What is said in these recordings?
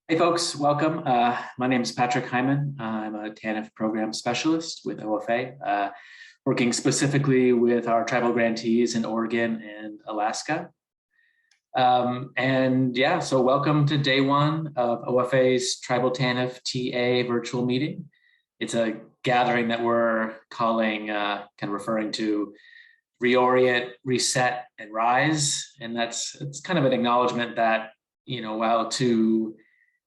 Hey folks, welcome. My name is Patrick Hyman. I'm a TANF program specialist with OFA, working specifically with our tribal grantees in Oregon and Alaska. So welcome to day one of OFA's Tribal TANF TA virtual meeting. It's a gathering that we're calling, kind of referring to Reorient, Reset, and Rise. And it's kind of an acknowledgement that, while to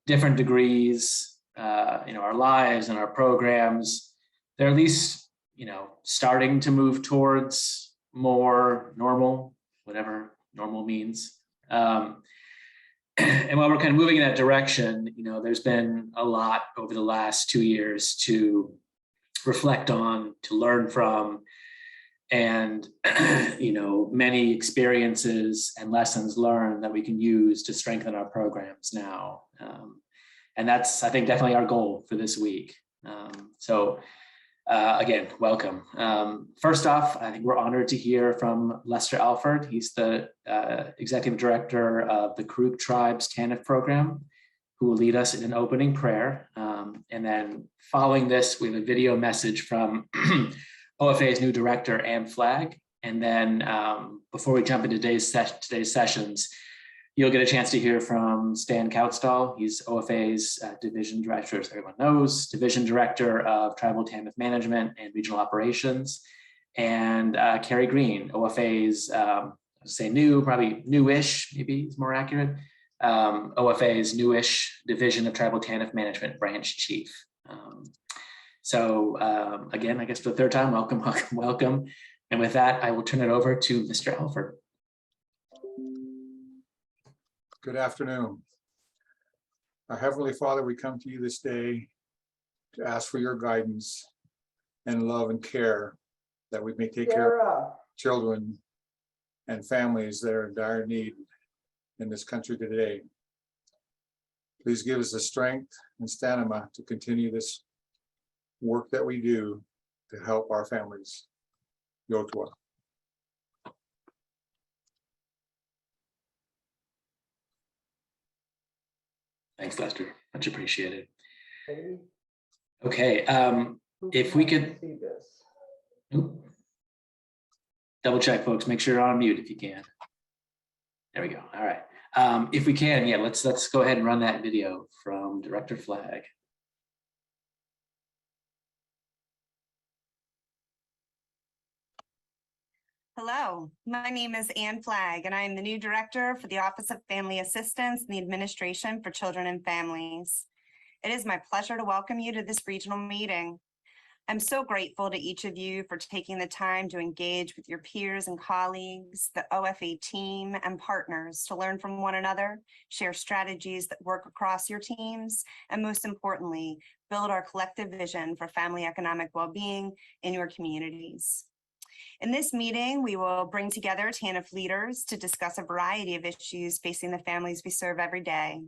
different degrees, our lives and our programs, they're at least, starting to move towards more normal, whatever normal means. And while we're kind of moving in that direction, there's been a lot over the last 2 years to reflect on, to learn from, and many experiences and lessons learned that we can use to strengthen our programs now. And that's, I think, definitely our goal for this week. Again, welcome. First off, I think we're honored to hear from Lester Alford. He's the Executive Director of the Karuk Tribe's TANF program, who will lead us in an opening prayer. And then following this, we have a video message from OFA's new director, Ann Flagg. And then before we jump into today's sessions, you'll get a chance to hear from Stan Kautstall. He's OFA's division director, as everyone knows, division director of Tribal TANF management and regional operations. And Carrie Green, OFA's, probably newish, maybe is more accurate, OFA's newish division of Tribal TANF management branch chief. Again, I guess for the third time, welcome. And with that, I will turn it over to Mr. Alford. Good afternoon. Our Heavenly Father, we come to you this day to ask for your guidance and love and care, that we may take care of children and families that are in dire need in this country today. Please give us the strength and stamina to continue this work that we do to help our families. Yotwa. Thanks, Lester. Much appreciated. Okay, if we could double check, folks, make sure you're on mute if you can. There we go. All right. If we can, yeah, let's go ahead and run that video from Director Flagg. Hello, my name is Ann Flagg, and I am the new director for the Office of Family Assistance and the Administration for Children and Families. It is my pleasure to welcome you to this regional meeting. I'm so grateful to each of you for taking the time to engage with your peers and colleagues, the OFA team, and partners to learn from one another, share strategies that work across your teams, and most importantly, build our collective vision for family economic well-being in your communities. In this meeting, we will bring together TANF leaders to discuss a variety of issues facing the families we serve every day.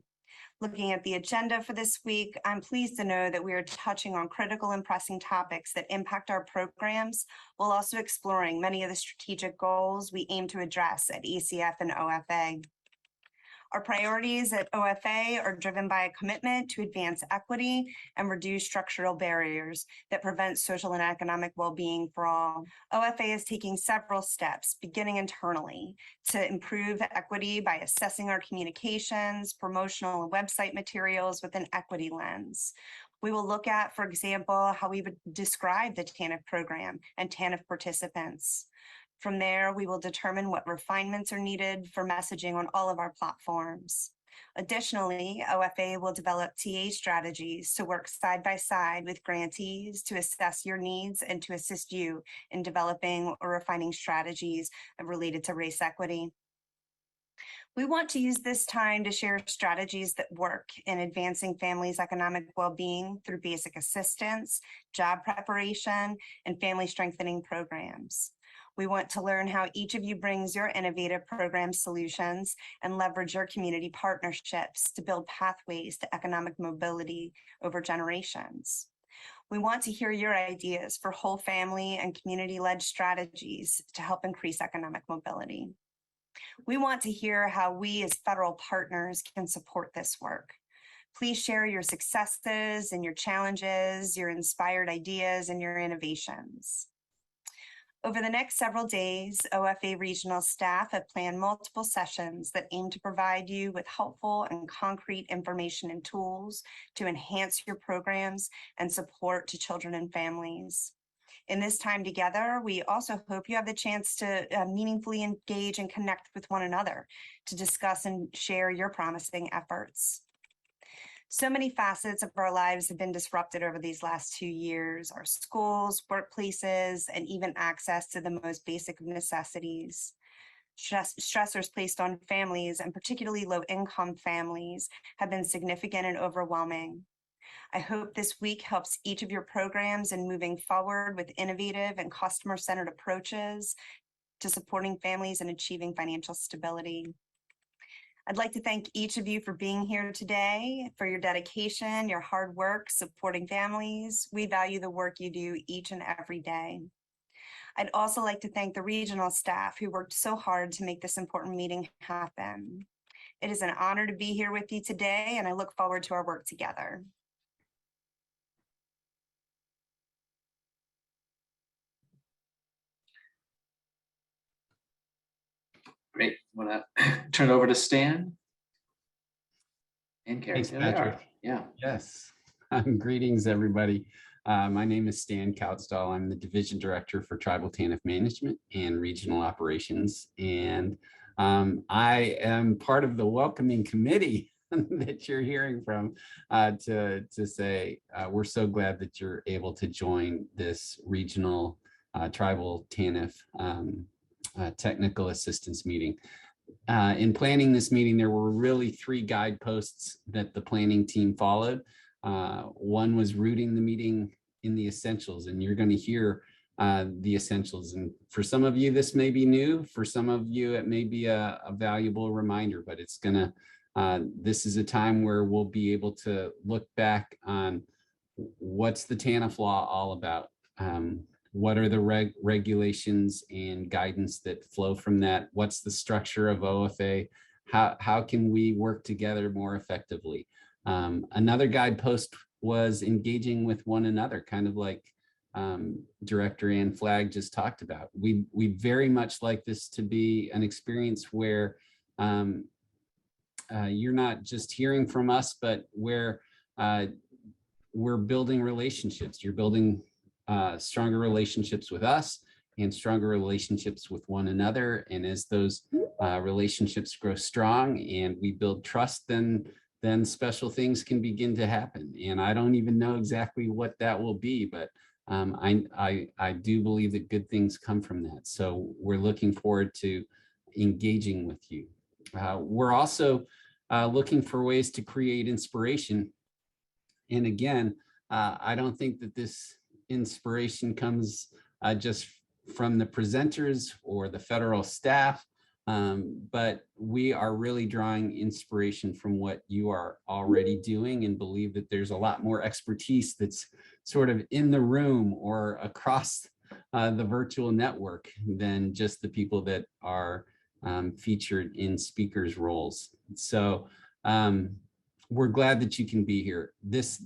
Looking at the agenda for this week, I'm pleased to know that we are touching on critical and pressing topics that impact our programs, while also exploring many of the strategic goals we aim to address at ECF and OFA. Our priorities at OFA are driven by a commitment to advance equity and reduce structural barriers that prevent social and economic well-being for all. OFA is taking several steps, beginning internally, to improve equity by assessing our communications, promotional and website materials with an equity lens. We will look at, for example, how we would describe the TANF program and TANF participants. From there, we will determine what refinements are needed for messaging on all of our platforms. Additionally, OFA will develop TA strategies to work side by side with grantees to assess your needs and to assist you in developing or refining strategies related to race equity. We want to use this time to share strategies that work in advancing families' economic well-being through basic assistance, job preparation, and family strengthening programs. We want to learn how each of you brings your innovative program solutions and leverage your community partnerships to build pathways to economic mobility over generations. We want to hear your ideas for whole family and community-led strategies to help increase economic mobility. We want to hear how we as federal partners can support this work. Please share your successes and your challenges, your inspired ideas, and your innovations. Over the next several days, OFA regional staff have planned multiple sessions that aim to provide you with helpful and concrete information and tools to enhance your programs and support to children and families. In this time together, we also hope you have the chance to meaningfully engage and connect with one another to discuss and share your promising efforts. So many facets of our lives have been disrupted over these last 2 years: our schools, workplaces, and even access to the most basic of necessities. Stressors placed on families, and particularly low-income families, have been significant and overwhelming. I hope this week helps each of your programs in moving forward with innovative and customer-centered approaches to supporting families and achieving financial stability. I'd like to thank each of you for being here today, for your dedication, your hard work supporting families. We value the work you do each and every day. I'd also like to thank the regional staff who worked so hard to make this important meeting happen. It is an honor to be here with you today, and I look forward to our work together. Great. I'm gonna turn it over to Stan and Carrie. Thanks, There they are. Patrick. Yeah. Yes. Greetings, everybody. My name is Stan Kautzdal. I'm the Division Director for Tribal TANF Management and Regional Operations. And I am part of the welcoming committee that you're hearing from to say we're so glad that you're able to join this regional Tribal TANF technical assistance meeting. In planning this meeting, there were really 3 guideposts that the planning team followed. One was rooting the meeting in the essentials, and you're going to hear the essentials. And for some of you, this may be new. For some of you, it may be a valuable reminder, but it's going to, this is a time where we'll be able to look back on what's the TANF law all about. What are the regulations and guidance that flow from that? What's the structure of OFA? How can we work together more effectively? Another guidepost was engaging with one another, kind of like Director Ann Flagg just talked about. We very much like this to be an experience where you're not just hearing from us, but where we're building relationships. You're building stronger relationships with us and stronger relationships with one another. And as those relationships grow strong and we build trust, then special things can begin to happen. And I don't even know exactly what that will be, but I do believe that good things come from that. So we're looking forward to engaging with you. We're also looking for ways to create inspiration. And again, I don't think that this inspiration comes just from the presenters or the federal staff, but we are really drawing inspiration from what you are already doing, and believe that there's a lot more expertise that's sort of in the room or across the virtual network than just the people that are featured in speakers' roles. So we're glad that you can be here. This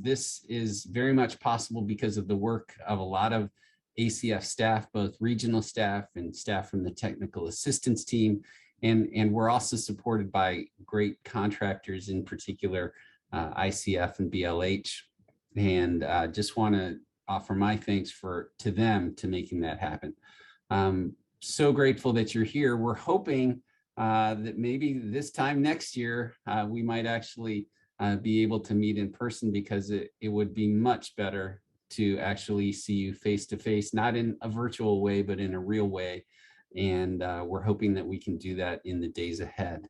is very much possible because of the work of a lot of ACF staff, both regional staff and staff from the technical assistance team. And we're also supported by great contractors, in particular ICF and BLH. And just want to offer my thanks to them to making that happen. So grateful that you're here. We're hoping that maybe this time next year, we might actually be able to meet in person, because it would be much better to actually see you face to face, not in a virtual way, but in a real way. And we're hoping that we can do that in the days ahead.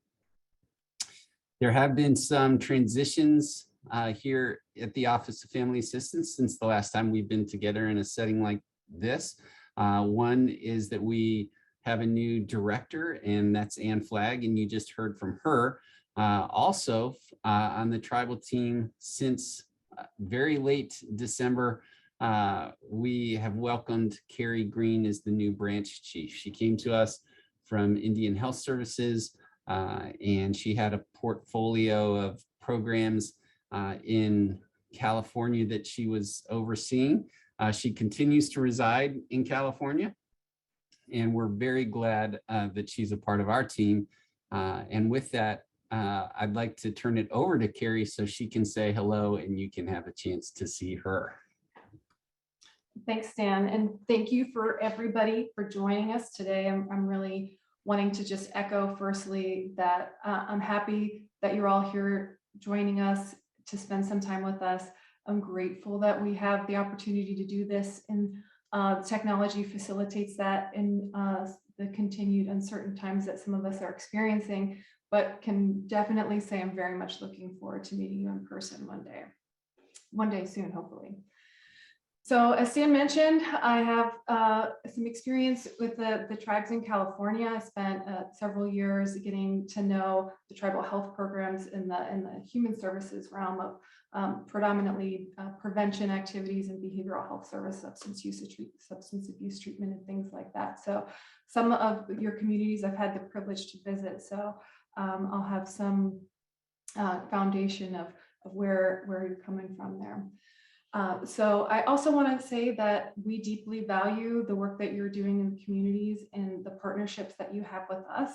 There have been some transitions here at the Office of Family Assistance since the last time we've been together in a setting like this. One is that we have a new director, and that's Ann Flagg, and you just heard from her. Also on the tribal team since very late December, we have welcomed Carrie Green as the new branch chief. She came to us from Indian Health Services, and she had a portfolio of programs in California that she was overseeing. She continues to reside in California, and we're very glad that she's a part of our team. And with that, I'd like to turn it over to Carrie so she can say hello and you can have a chance to see her. Thanks, Dan, and thank you for everybody for joining us today. I'm really wanting to just echo firstly that I'm happy that you're all here joining us to spend some time with us. I'm grateful that we have the opportunity to do this, and technology facilitates that in the continued uncertain times that some of us are experiencing, but can definitely say I'm very much looking forward to meeting you in person one day soon, hopefully. So as Dan mentioned, I have some experience with the tribes in California. I spent several years getting to know the tribal health programs in the human services realm of predominantly prevention activities and behavioral health service, substance abuse treatment, and things like that. So some of your communities I've had the privilege to visit. So I'll have some foundation of where you're coming from there. So I also want to say that we deeply value the work that you're doing in the communities and the partnerships that you have with us.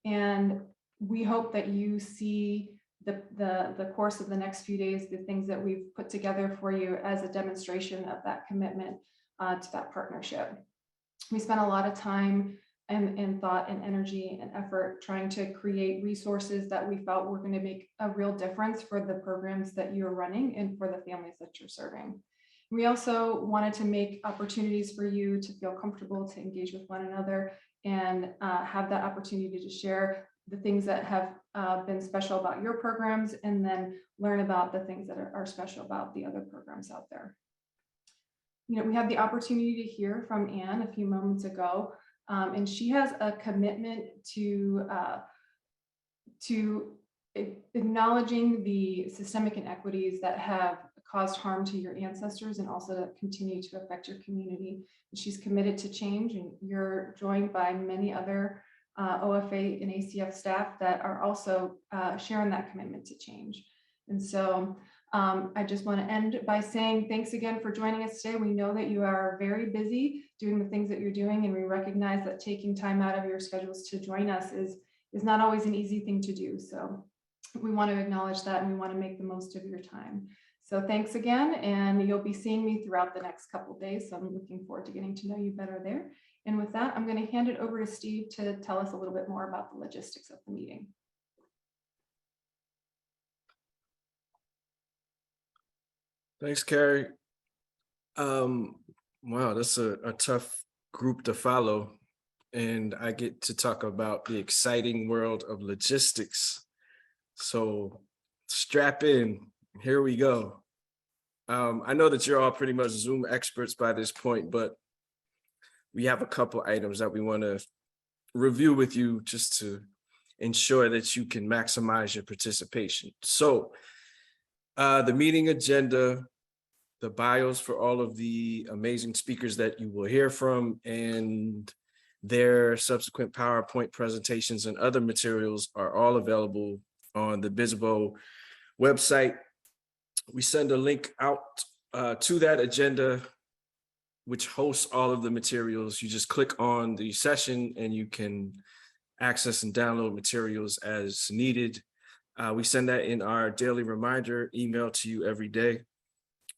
And we hope that you see the course of the next few days, the things that we've put together for you as a demonstration of that commitment to that partnership. We spent a lot of time and thought and energy and effort trying to create resources that we felt were going to make a real difference for the programs that you're running and for the families that you're serving. We also wanted to make opportunities for you to feel comfortable to engage with one another and have that opportunity to share the things that have been special about your programs, and then learn about the things that are special about the other programs out there. You know, we had the opportunity to hear from Anne a few moments ago. And she has a commitment to acknowledging the systemic inequities that have caused harm to your ancestors and also to continue to affect your community. And she's committed to change, and you're joined by many other OFA and ACF staff that are also sharing that commitment to change. And so I just want to end by saying thanks again for joining us today. We know that you are very busy doing the things that you're doing, and we recognize that taking time out of your schedules to join us is not always an easy thing to do. So we want to acknowledge that, and we want to make the most of your time. So thanks again, and you'll be seeing me throughout the next couple of days. So I'm looking forward to getting to know you better there. And with that, I'm going to hand it over to Steve to tell us a little bit more about the logistics of the meeting. Thanks, Carrie. Wow, that's a tough group to follow. And I get to talk about the exciting world of logistics. So strap in, here we go. I know that you're all pretty much Zoom experts by this point, but we have a couple items that we want to review with you just to ensure that you can maximize your participation. So the meeting agenda, the bios for all of the amazing speakers that you will hear from, and their subsequent PowerPoint presentations and other materials are all available on the BISBO website. We send a link out to that agenda, which hosts all of the materials. You just click on the session and you can access and download materials as needed. We send that in our daily reminder email to you every day.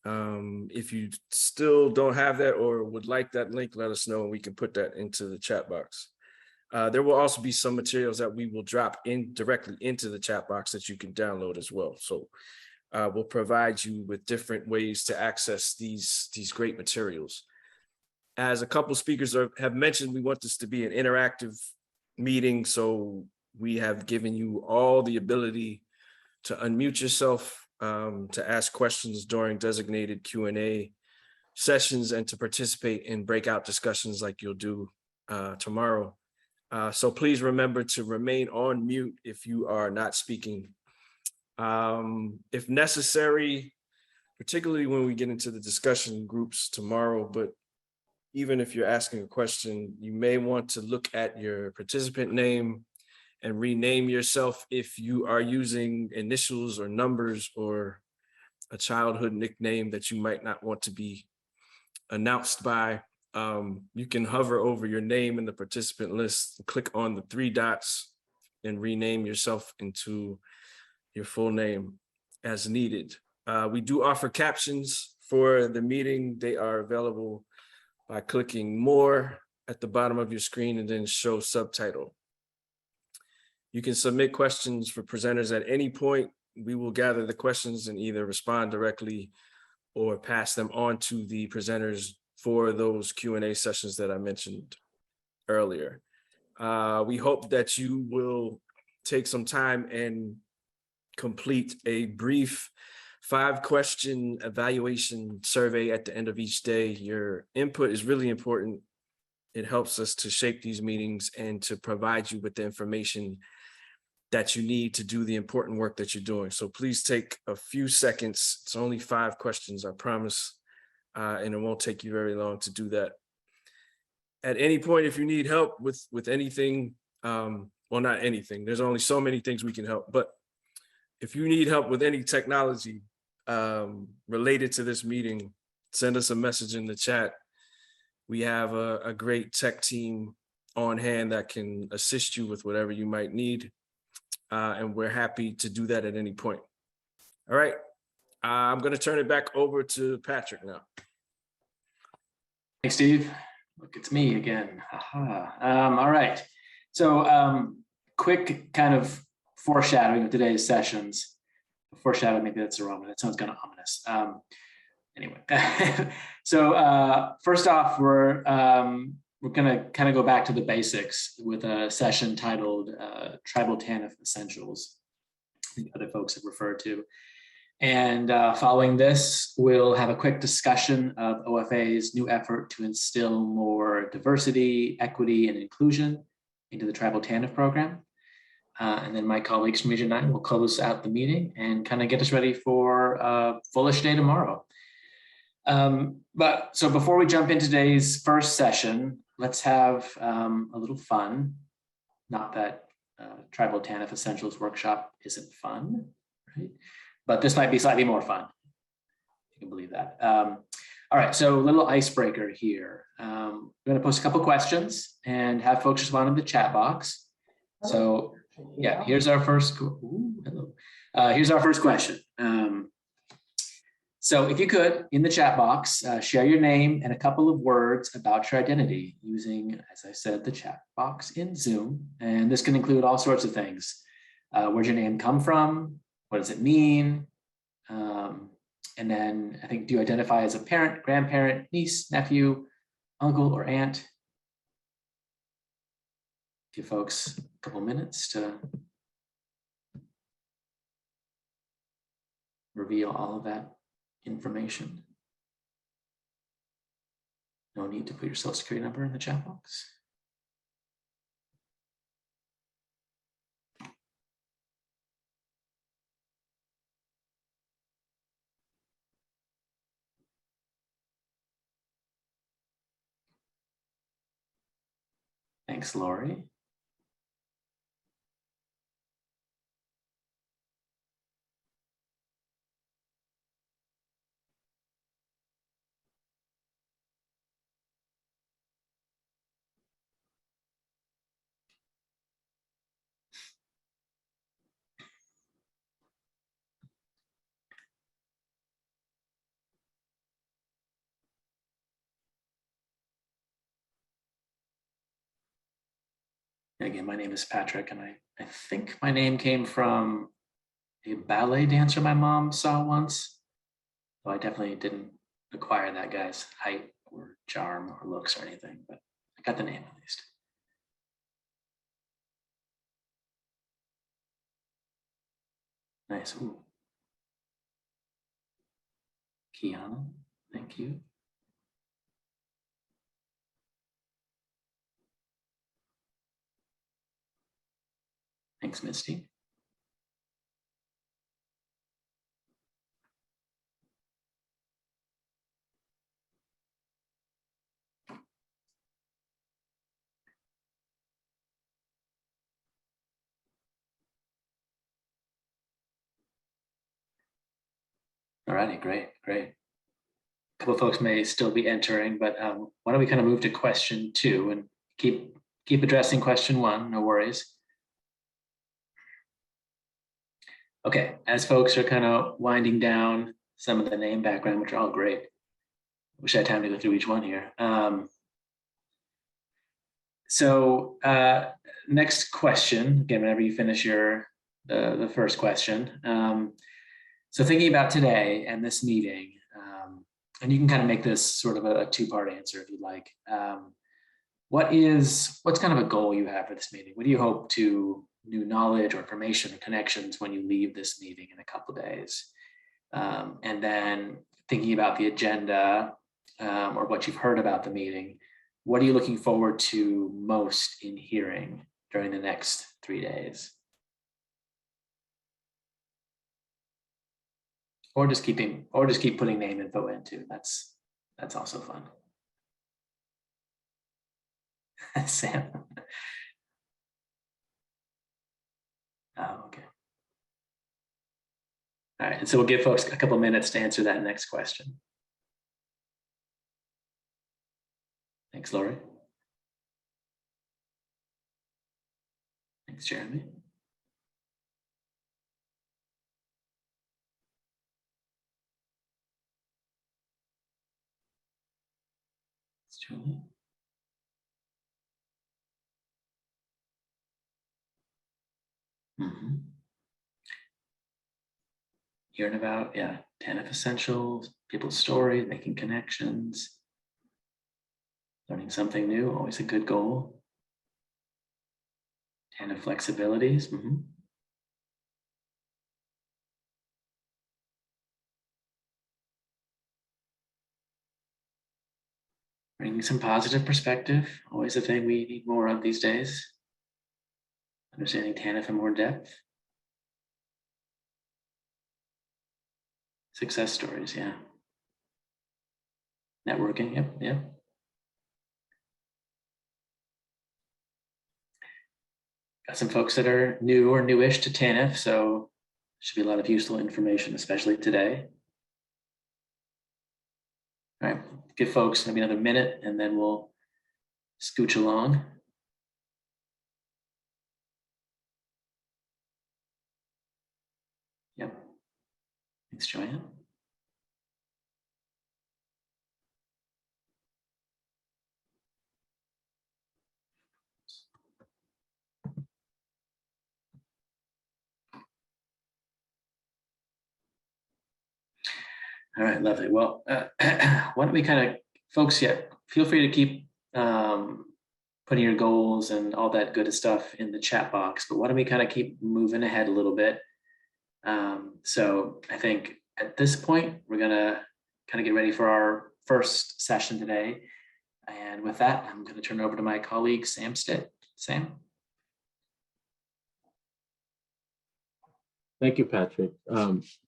If you still don't have that or would like that link, let us know and we can put that into the chat box. There will also be some materials that we will drop in directly into the chat box that you can download as well. So we'll provide you with different ways to access these great materials. As a couple speakers have mentioned, we want this to be an interactive meeting, so we have given you all the ability to unmute yourself, to ask questions during designated Q&A sessions, and to participate in breakout discussions like you'll do tomorrow. So please remember to remain on mute if you are not speaking. If necessary, particularly when we get into the discussion groups tomorrow, but even if you're asking a question, you may want to look at your participant name and rename yourself if you are using initials or numbers or a childhood nickname that you might not want to be announced by, you can hover over your name in the participant list, click on the 3 dots, and rename yourself into your full name as needed. We do offer captions for the meeting. They are available by clicking more at the bottom of your screen and then show subtitle. You can submit questions for presenters at any point. We will gather the questions and either respond directly or pass them on to the presenters for those Q&A sessions that I mentioned earlier. We hope that you will take some time and complete a brief 5-question evaluation survey at the end of each day. Your input is really important. It helps us to shape these meetings and to provide you with the information that you need to do the important work that you're doing. So please take a few seconds. It's only 5 questions, I promise. And it won't take you very long to do that. At any point, if you need help with anything, well, not anything, there's only so many things we can help, but if you need help with any technology related to this meeting, send us a message in the chat. We have a great tech team on hand that can assist you with whatever you might need. And we're happy to do that at any point. All right, I'm going to turn it back over to Patrick now. Thanks, Steve. Look, it's me again. All right. So quick kind of foreshadowing of today's sessions. Foreshadow, maybe that's the wrong one. That sounds kind of ominous. Anyway, so first off, we're going to kind of go back to the basics with a session titled Tribal TANF Essentials, I think other folks have referred to. And following this, we'll have a quick discussion of OFA's new effort to instill more diversity, equity, and inclusion into the Tribal TANF program. And then my colleagues from Region 9 will close out the meeting and kind of get us ready for a bullish day tomorrow. But so before we jump into today's first session, let's have a little fun. Not that Tribal TANF Essentials workshop isn't fun, right? But this might be slightly more fun, if you can believe that. All right, so a little icebreaker here. We're gonna post a couple questions and have folks respond in the chat box. So yeah, here's our first, hello. Here's our first question. So if you could, in the chat box, share your name and a couple of words about your identity using, as I said, the chat box in Zoom. And this can include all sorts of things. Where'd your name come from? What does it mean? And then I think, do you identify as a parent, grandparent, niece, nephew, uncle, or aunt? Give folks a couple minutes to reveal all of that information. No need to put your social security number in the chat box. Thanks, Lori. Again, my name is Patrick, and I think my name came from a ballet dancer my mom saw once. So I definitely didn't acquire that guy's height or charm or looks or anything, but I got the name at least. Nice. Ooh. Kiana, thank you. Thanks, Misty. All righty, great. A couple of folks may still be entering, but why don't we kind of move to question 2 and keep addressing question 1, no worries. Okay, as folks are kind of winding down some of the name background, which are all great. Wish I had time to go through each one here. Next question, again, whenever you finish the first question. So thinking about today and this meeting, and you can kind of make this sort of a 2-part answer if you'd like. What's kind of a goal you have for this meeting? What do you hope to new knowledge or information or connections when you leave this meeting in a couple of days? And then thinking about the agenda or what you've heard about the meeting, what are you looking forward to most in hearing during the next 3 days? Or just keep putting name info in too. That's also fun. Sam. Oh, okay. All right, and so we'll give folks a couple minutes to answer that next question. Thanks, Lori. Thanks, Jeremy. Thanks, Julie. Hearing about, TANF Essentials, people's stories, making connections, learning something new, always a good goal. TANF flexibilities. Bringing some positive perspective, always a thing we need more of these days. Understanding TANF in more depth. Success stories, yeah. Networking, yep. Got some folks that are new or newish to TANF, so should be a lot of useful information, especially today. All right, give folks maybe another minute and then we'll scooch along. Yep. Thanks, Joanne. All right, lovely. Well, why don't we kind of, folks, feel free to keep putting your goals and all that good stuff in the chat box, but why don't we kind of keep moving ahead a little bit? So I think at this point, we're gonna kind of get ready for our first session today. And with that, I'm gonna turn it over to my colleague, Sam Stitt. Sam? Thank you, Patrick.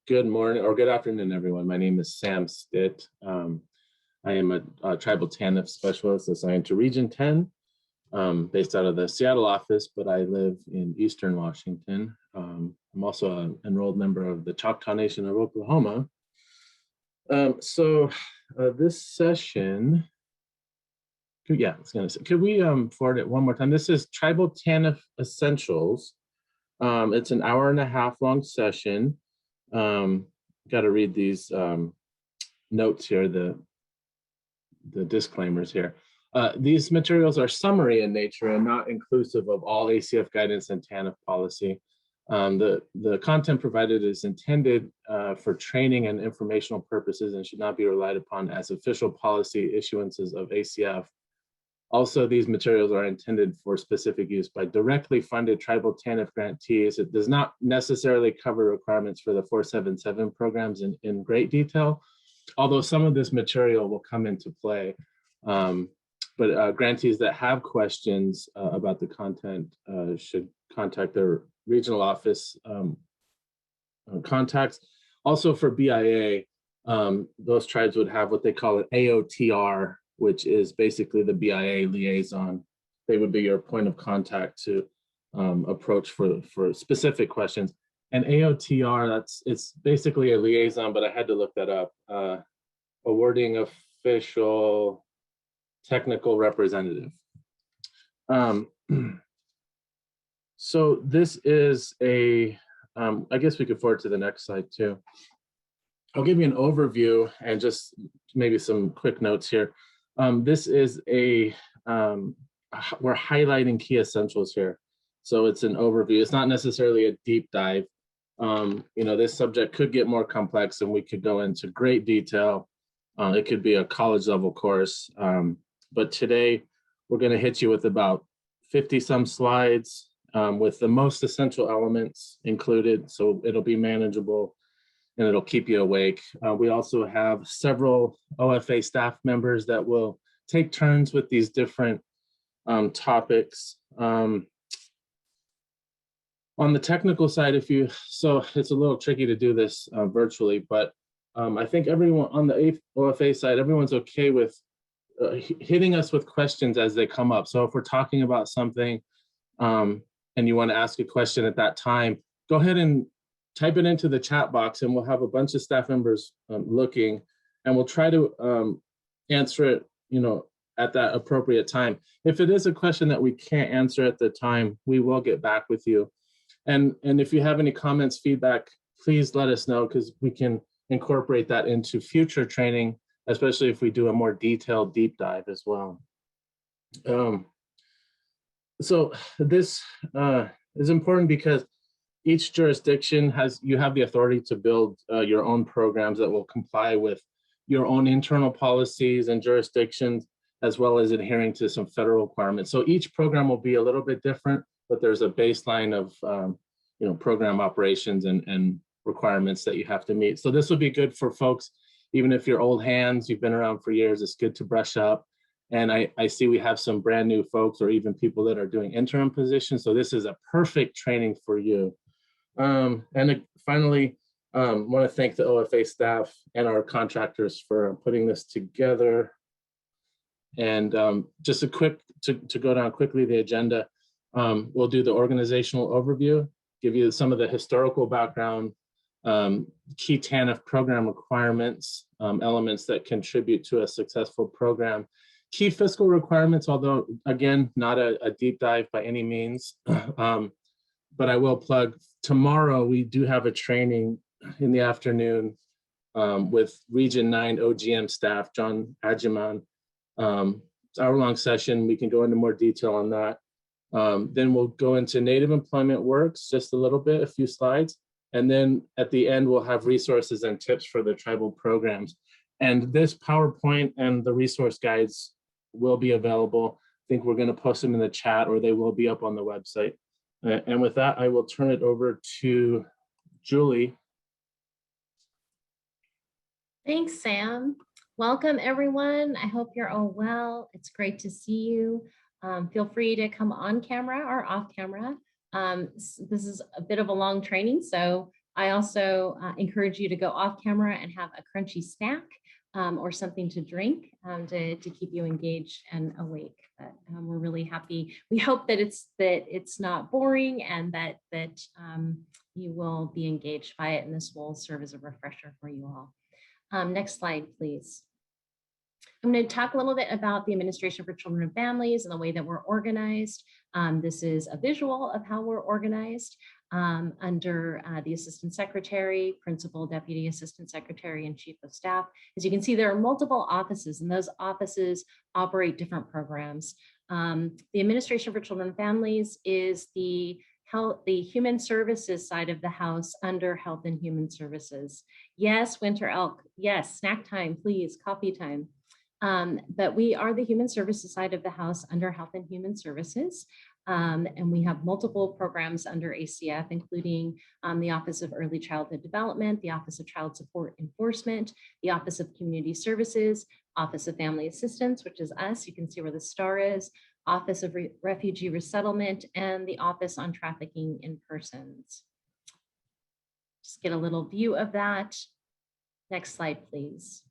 Good morning or good afternoon, everyone. My name is Sam Stitt. I am a Tribal TANF specialist assigned to Region 10, based out of the Seattle office, but I live in Eastern Washington. I'm also an enrolled member of the Choctaw Nation of Oklahoma. This session, could we forward it one more time? This is Tribal TANF Essentials. It's an hour-and-a-half long session. Got to read these notes here, the disclaimers here. These materials are summary in nature and not inclusive of all ACF guidance and TANF policy. The content provided is intended for training and informational purposes and should not be relied upon as official policy issuances of ACF. Also, these materials are intended for specific use by directly funded Tribal TANF grantees. It does not necessarily cover requirements for the 477 programs in great detail, although some of this material will come into play. But grantees that have questions about the content should contact their regional office contacts. Also for BIA, those tribes would have what they call an AOTR, which is basically the BIA liaison. They would be your point of contact to approach for specific questions. And AOTR, it's basically a liaison, but I had to look that up. Awarding official technical representative. So this is a, I guess we could forward to the next slide too. I'll give you an overview and just maybe some quick notes here. This is we're highlighting key essentials here. So it's an overview. It's not necessarily a deep dive. This subject could get more complex and we could go into great detail. It could be a college level course. But today we're going to hit you with about 50 some slides with the most essential elements included. So it'll be manageable and it'll keep you awake. We also have several OFA staff members that will take turns with these different topics. On the technical side, so it's a little tricky to do this virtually, but I think everyone on the OFA side, everyone's okay with hitting us with questions as they come up. So if we're talking about something and you want to ask a question at that time, go ahead and type it into the chat box and we'll have a bunch of staff members looking and we'll try to answer it, at that appropriate time. If it is a question that we can't answer at the time, we will get back with you. And if you have any comments, feedback, please let us know because we can incorporate that into future training, especially if we do a more detailed deep dive as well. So this is important because each jurisdiction you have the authority to build your own programs that will comply with your own internal policies and jurisdictions, as well as adhering to some federal requirements. So each program will be a little bit different, but there's a baseline of program operations and requirements that you have to meet. So this will be good for folks, even if you're old hands, you've been around for years, it's good to brush up. And I see we have some brand new folks or even people that are doing interim positions. So this is a perfect training for you. And finally, want to thank the OFA staff and our contractors for putting this together. And just a quick, to go down quickly the agenda, we'll do the organizational overview, give you some of the historical background, key TANF program requirements, elements that contribute to a successful program, key fiscal requirements, although again, not a deep dive by any means, but I will plug tomorrow, we do have a training in the afternoon with Region 9 OGM staff, John Adjaman. It's an hour-long session. We can go into more detail on that. Then we'll go into Native Employment Works, just a little bit, a few slides. And then at the end, we'll have resources and tips for the tribal programs. And this PowerPoint and the resource guides will be available. I think we're going to post them in the chat or they will be up on the website. And with that, I will turn it over to Julie. Thanks, Sam. Welcome, everyone. I hope you're all well. It's great to see you. Feel free to come on camera or off camera. This is a bit of a long training, so I also encourage you to go off camera and have a crunchy snack or something to drink to keep you engaged and awake. But we're really happy. We hope that it's not boring and that you will be engaged by it, and this will serve as a refresher for you all. Next slide, please. I'm going to talk a little bit about the Administration for Children and Families and the way that we're organized. This is a visual of how we're organized under the Assistant Secretary, Principal, Deputy Assistant Secretary, and Chief of Staff. As you can see, there are multiple offices, and those offices operate different programs. The Administration for Children and Families is the Human Services side of the house under Health and Human Services. Yes, Winter Elk. Yes, snack time, please, coffee time. But we are the Human Services side of the house under Health and Human Services. And we have multiple programs under ACF, including the Office of Early Childhood Development, the Office of Child Support Enforcement, the Office of Community Services, Office of Family Assistance, which is us. You can see where the star is, Office of Refugee Resettlement, and the Office on Trafficking in Persons. Just get a little view of that. Next slide, please.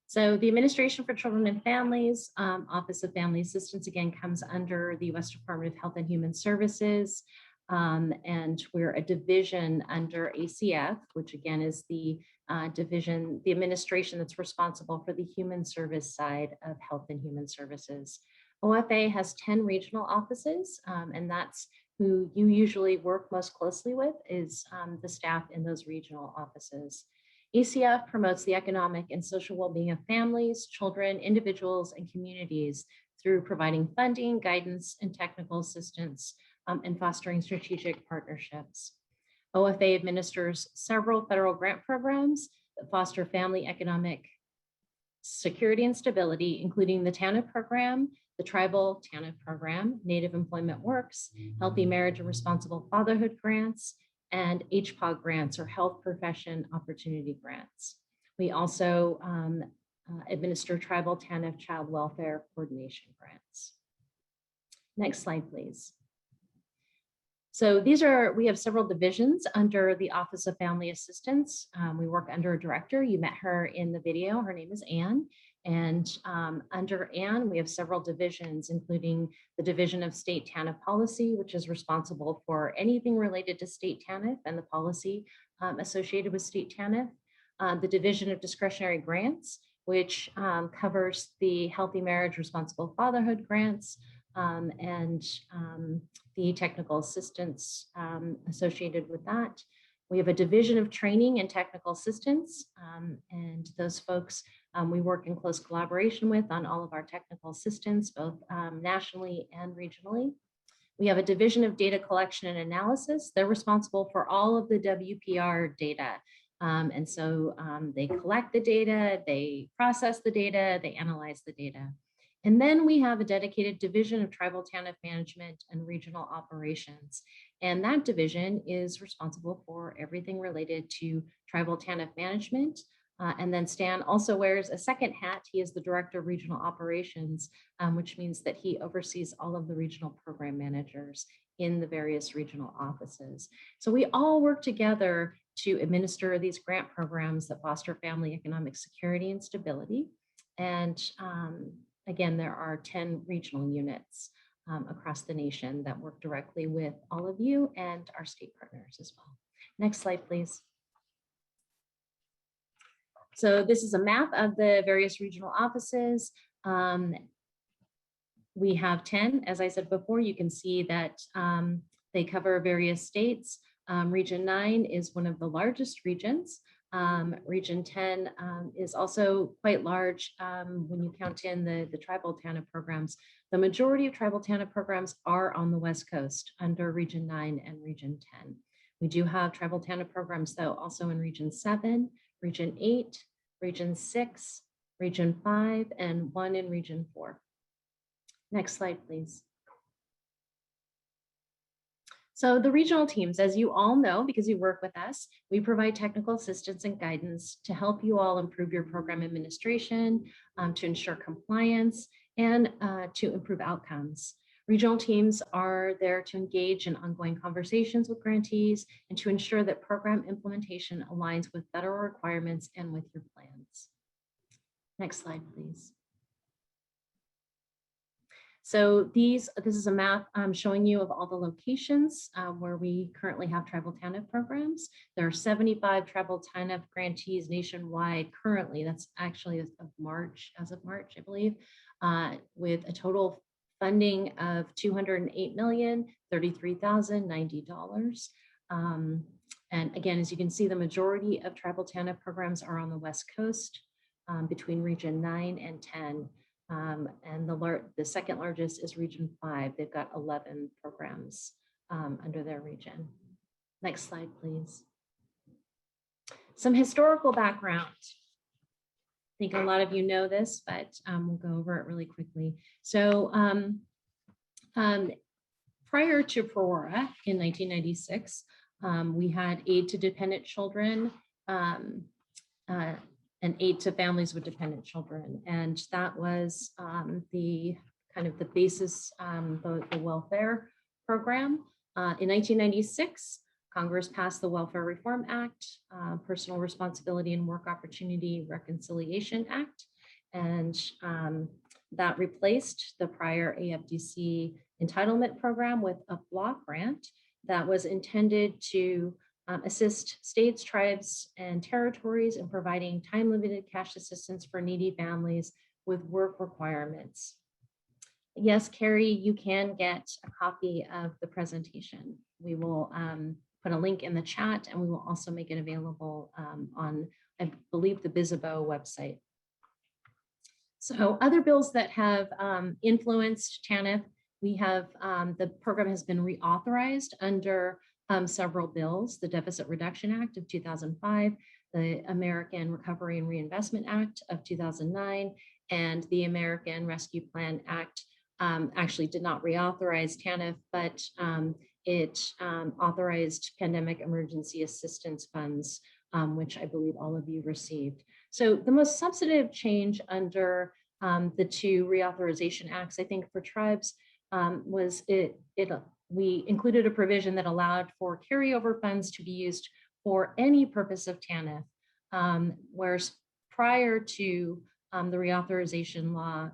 So the Administration for Children and Families, Office of Family Assistance, again, comes under the U.S. Department of Health and Human Services. And we're a division under ACF, which again is the division, the administration that's responsible for the human service side of health and human services. OFA has 10 regional offices, and that's who you usually work most closely with is the staff in those regional offices. ACF promotes the economic and social well-being of families, children, individuals, and communities through providing funding, guidance, and technical assistance, and fostering strategic partnerships. OFA administers several federal grant programs that foster family economic security and stability, including the TANF program, the Tribal TANF program, Native Employment Works, Healthy Marriage and Responsible Fatherhood grants, and HPOG grants, or Health Profession Opportunity Grants. We also administer Tribal TANF Child Welfare Coordination Grants. Next slide, please. So we have several divisions under the Office of Family Assistance. We work under a director. You met her in the video. Her name is Anne. And under Anne, we have several divisions, including the Division of State TANF Policy, which is responsible for anything related to state TANF and the policy associated with state TANF. The Division of Discretionary Grants, which covers the Healthy Marriage, Responsible Fatherhood grants, and the technical assistance associated with that. We have a Division of Training and Technical Assistance, and those folks we work in close collaboration with on all of our technical assistance, both nationally and regionally. We have a Division of Data Collection and Analysis. They're responsible for all of the WPR data. And so they collect the data, they process the data, they analyze the data. And then we have a dedicated division of Tribal TANF Management and Regional Operations. And that division is responsible for everything related to Tribal TANF Management. And then Stan also wears a second hat. He is the Director of Regional Operations, which means that he oversees all of the regional program managers in the various regional offices. So we all work together to administer these grant programs that foster family economic security and stability. And again, there are 10 regional units across the nation that work directly with all of you and our state partners as well. Next slide, please. So this is a map of the various regional offices. We have 10, as I said before. You can see that they cover various states. Region 9 is one of the largest regions. Region 10 is also quite large when you count in the Tribal TANF programs. The majority of Tribal TANF programs are on the West Coast under Region 9 and Region 10. We do have Tribal TANF programs, though, also in Region 7, Region 8, Region 6, Region 5, and 1 in Region 4. Next slide, please. So the regional teams, as you all know, because you work with us, we provide technical assistance and guidance to help you all improve your program administration, to ensure compliance, and to improve outcomes. Regional teams are there to engage in ongoing conversations with grantees and to ensure that program implementation aligns with federal requirements and with your plans. Next slide, please. So this is a map showing you of all the locations where we currently have Tribal TANF programs. There are 75 Tribal TANF grantees nationwide currently. That's actually as of March, I believe, with a total funding of $208,033,090. And again, as you can see, the majority of Tribal TANF programs are on the West Coast between Region 9 and 10. And the second largest is Region 5. They've got 11 programs under their region. Next slide, please. Some historical background. I think a lot of you know this, but we'll go over it really quickly. So prior to PRORA in 1996, we had aid to dependent children and aid to families with dependent children. And that was the kind of the basis, the welfare program. In 1996, Congress passed the Welfare Reform Act, Personal Responsibility and Work Opportunity Reconciliation Act. And that replaced the prior AFDC entitlement program with a block grant. that was intended to assist states, tribes, and territories in providing time-limited cash assistance for needy families with work requirements. Yes, Carrie, you can get a copy of the presentation. We will put a link in the chat, and we will also make it available on, I believe, the Bizzabo website. So other bills that have influenced TANF, we have the program has been reauthorized under several bills: the Deficit Reduction Act of 2005, the American Recovery and Reinvestment Act of 2009, and the American Rescue Plan Act. Actually did not reauthorize TANF, but it authorized pandemic emergency assistance funds, which I believe all of you received. So the most substantive change under the two reauthorization acts, I think, for tribes was we included a provision that allowed for carryover funds to be used for any purpose of TANF, whereas prior to the reauthorization law,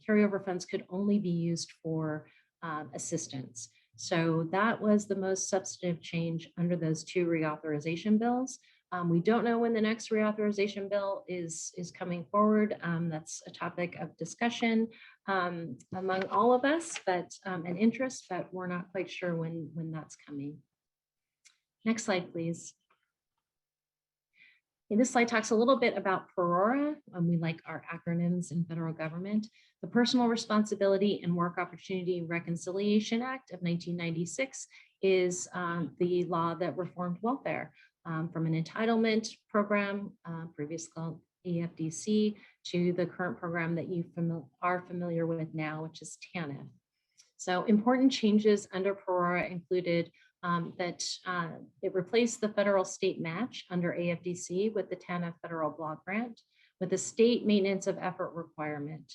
carryover funds could only be used for assistance. So that was the most substantive change under those two reauthorization bills. We don't know when the next reauthorization bill is coming forward. That's a topic of discussion among all of us, but an interest, but we're not quite sure when that's coming. Next slide, please. And this slide talks a little bit about PRORA. We like our acronyms in federal government. The Personal Responsibility and Work Opportunity Reconciliation Act of 1996 is the law that reformed welfare from an entitlement program, previously called AFDC, to the current program that you are familiar with now, which is TANF. So important changes under PRORA included that it replaced the federal state match under AFDC with the TANF federal block grant with a state maintenance of effort requirement.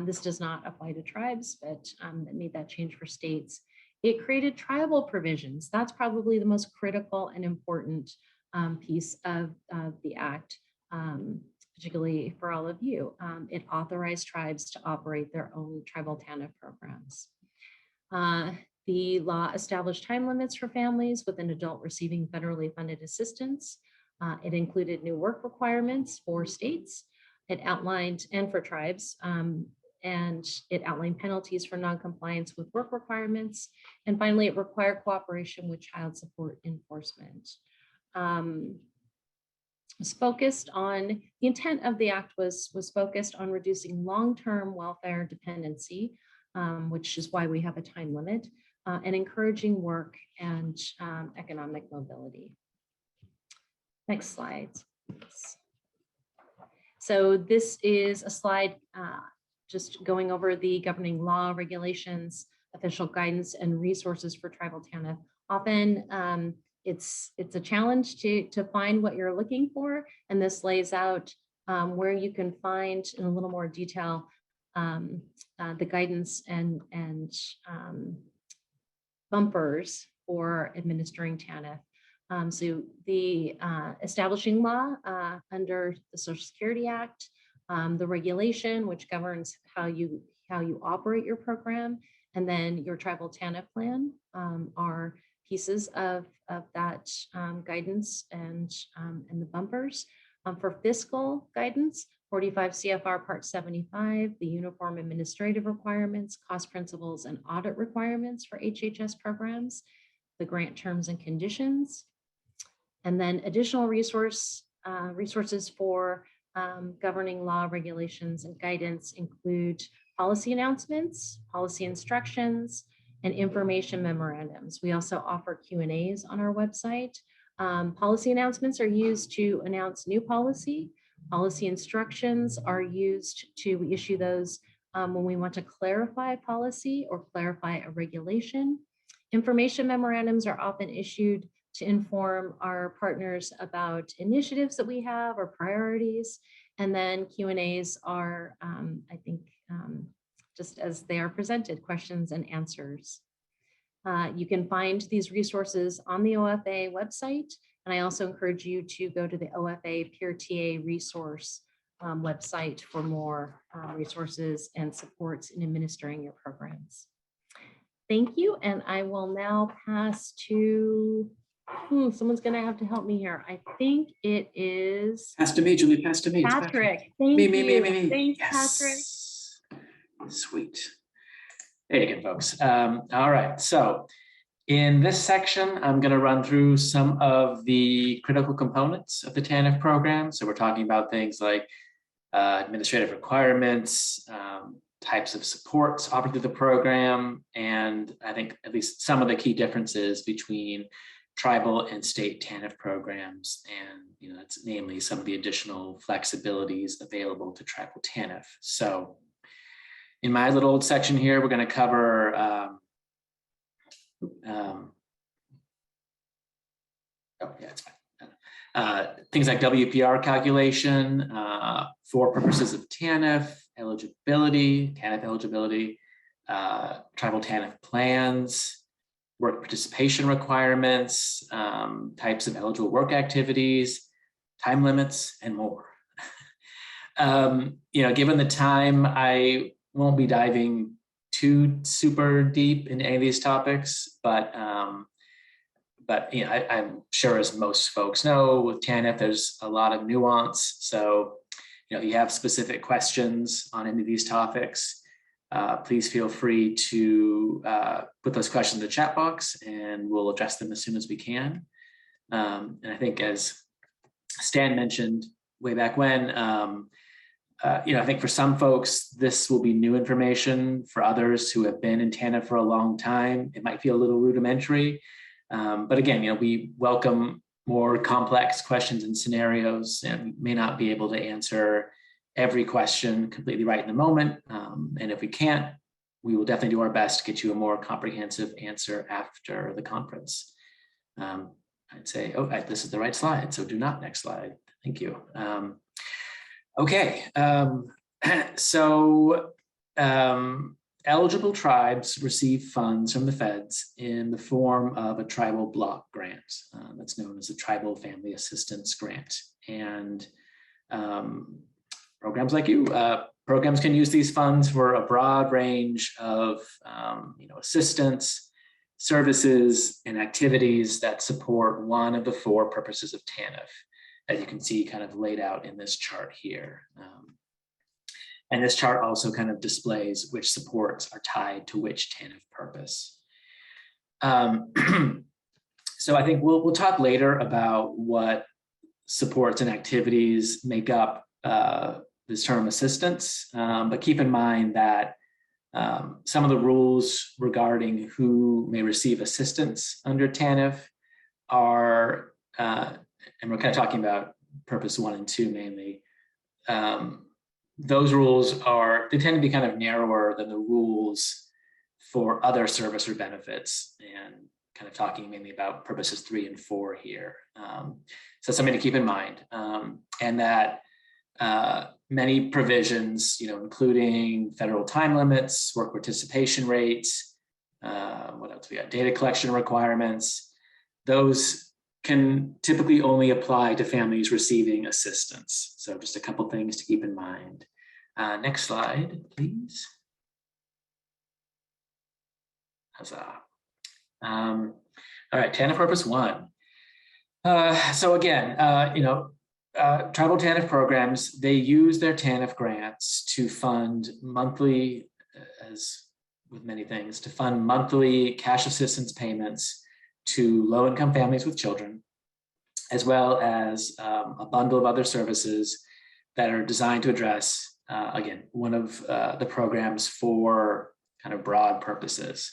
This does not apply to tribes, but it made that change for states. It created tribal provisions. That's probably the most critical and important piece of the act, particularly for all of you. It authorized tribes to operate their own tribal TANF programs. The law established time limits for families with an adult receiving federally funded assistance. It included new work requirements for states. It outlined, and for tribes, and it outlined penalties for noncompliance with work requirements. And finally, it required cooperation with child support enforcement. Was focused on, the intent of the act was focused on reducing long-term welfare dependency, which is why we have a time limit, and encouraging work and economic mobility. Next slide. So this is a slide just going over the governing law, regulations, official guidance, and resources for tribal TANF. Often it's a challenge to find what you're looking for, and this lays out where you can find in a little more detail the guidance and bumpers for administering TANF. So the establishing law under the Social Security Act, the regulation which governs how you operate your program, and then your tribal TANF plan are pieces of that guidance and the bumpers. For fiscal guidance, 45 CFR Part 75, the uniform administrative requirements, cost principles, and audit requirements for HHS programs, the grant terms and conditions, and then additional resources for governing law, regulations, and guidance include policy announcements, policy instructions, and information memorandums. We also offer Q&As on our website. Policy announcements are used to announce new policy. Policy instructions are used to issue those when we want to clarify policy or clarify a regulation. Information memorandums are often issued to inform our partners about initiatives that we have or priorities. And then Q&As are, I think, just as they are presented, questions and answers. You can find these resources on the OFA website. And I also encourage you to go to the OFA Peer TA resource website for more resources and supports in administering your programs. Thank you. And I will now pass to, someone's going to have to help me here. I think it is Pass to me, Julie. Pass to me. It's Patrick. Thank me, you. me, me, me, me. Thanks, Yes. Sweet. There you go, folks. All right. So in this section, I'm going to run through some of the critical components of the TANF program. So we're talking about things like administrative requirements, types of supports offered through the program, and I think at least some of the key differences between tribal and state TANF programs, and that's namely some of the additional flexibilities available to tribal TANF. So in my little section here, we're going to cover things like WPR calculation for purposes of TANF eligibility, tribal TANF plans, work participation requirements, types of eligible work activities, time limits, and more. Given the time, I won't be diving too super deep into any of these topics, but I'm sure, as most folks know, with TANF, there's a lot of nuance. So, if you have specific questions on any of these topics, please feel free to put those questions in the chat box, and we'll address them as soon as we can. And I think, as Stan mentioned way back when, I think for some folks, this will be new information. For others who have been in TANF for a long time, it might feel a little rudimentary. But again, we welcome more complex questions and scenarios, and we may not be able to answer every question completely right in the moment. And if we can't, we will definitely do our best to get you a more comprehensive answer after the conference. I'd say, this is the right slide, so do not next slide. Thank you. Okay, eligible tribes receive funds from the feds in the form of a tribal block grant that's known as a Tribal Family Assistance Grant. And programs like programs can use these funds for a broad range of assistance, services, and activities that support one of the four purposes of TANF, as you can see kind of laid out in this chart here. And this chart also kind of displays which supports are tied to which TANF purpose. So I think we'll talk later about what supports and activities make up this term assistance, but keep in mind that some of the rules regarding who may receive assistance under TANF are, and we're kind of talking about purpose 1 and 2 mainly, those rules they tend to be kind of narrower than the rules for other service or benefits, and kind of talking mainly about purposes 3 and 4 here. So something to keep in mind, and that many provisions, including federal time limits, work participation rates, what else we got, data collection requirements, those can typically only apply to families receiving assistance. So just a couple things to keep in mind. Next slide, please. Huzzah. All right, TANF purpose 1. So again, tribal TANF programs, they use their TANF grants to fund monthly, as with many things, to fund monthly cash assistance payments to low-income families with children, as well as a bundle of other services that are designed to address, again, one of the program's four kind of broad purposes.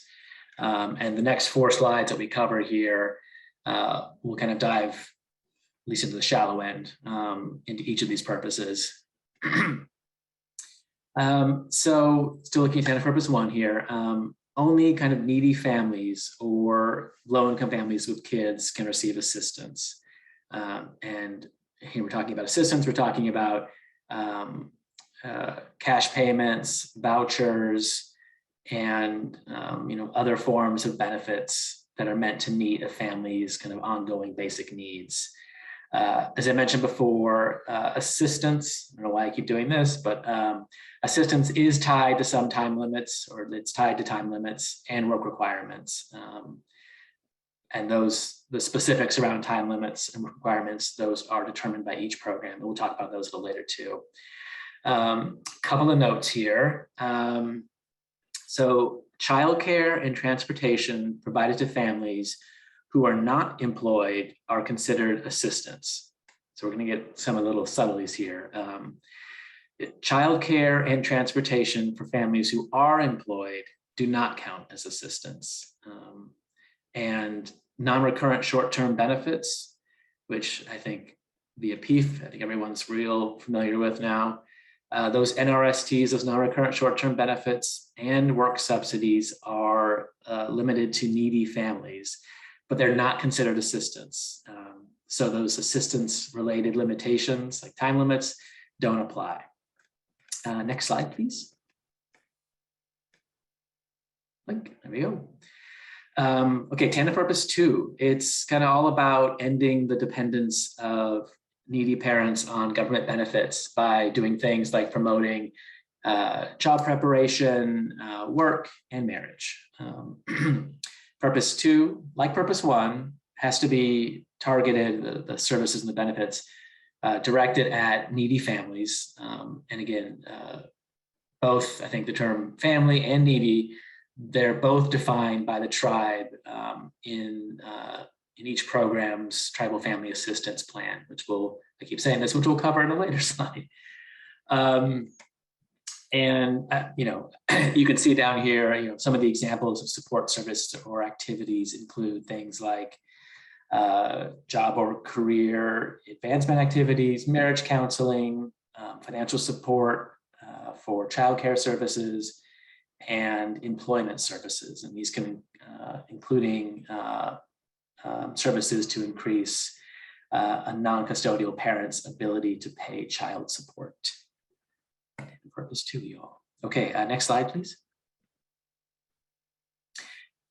And the next 4 slides that we cover here, we'll kind of dive, at least into the shallow end, into each of these purposes. So still looking at TANF purpose 1 here, only kind of needy families or low-income families with kids can receive assistance. And here we're talking about assistance, we're talking about cash payments, vouchers, and other forms of benefits that are meant to meet a family's kind of ongoing basic needs. As I mentioned before, assistance, I don't know why I keep doing this, but assistance is tied to some time limits, or it's tied to time limits and work requirements. And the specifics around time limits and requirements, those are determined by each program. And we'll talk about those a little later too. Couple of notes here. So childcare and transportation provided to families who are not employed are considered assistance. So we're going to get some of the little subtleties here. Childcare and transportation for families who are employed do not count as assistance. And non-recurrent short-term benefits, which I think via PEEF, I think everyone's real familiar with now. Those NRSTs, those non-recurrent short-term benefits and work subsidies are limited to needy families, but they're not considered assistance. So those assistance-related limitations, like time limits, don't apply. Next slide, please. There we go. Okay, TANF Purpose 2. It's kind of all about ending the dependence of needy parents on government benefits by doing things like promoting job preparation, work, and marriage. Purpose 2, like Purpose 1, has to be targeted, the services and the benefits, directed at needy families. And again, both, I think the term family and needy, they're both defined by the tribe in each program's Tribal Family Assistance Plan, which I keep saying this, which we'll cover in a later slide. You can see down here, some of the examples of support service or activities include things like job or career advancement activities, marriage counseling, financial support for childcare services, and employment services. And these can, including services to increase a non-custodial parent's ability to pay child support. Purpose 2, y'all. Okay, next slide, please.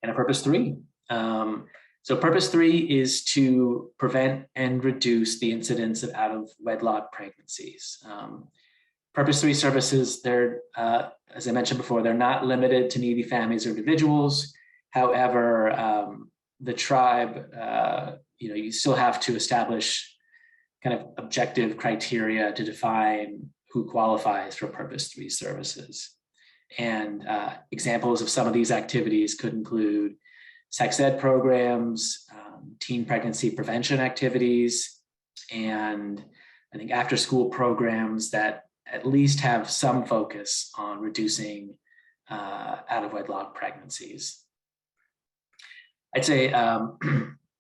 And Purpose 3. So Purpose 3 is to prevent and reduce the incidence of out-of-wedlock pregnancies. Purpose 3 services, they're, as I mentioned before, they're not limited to needy families or individuals. However, the tribe, you still have to establish kind of objective criteria to define who qualifies for Purpose 3 services. And examples of some of these activities could include sex ed programs, teen pregnancy prevention activities, and I think after school programs that at least have some focus on reducing out-of-wedlock pregnancies. I'd say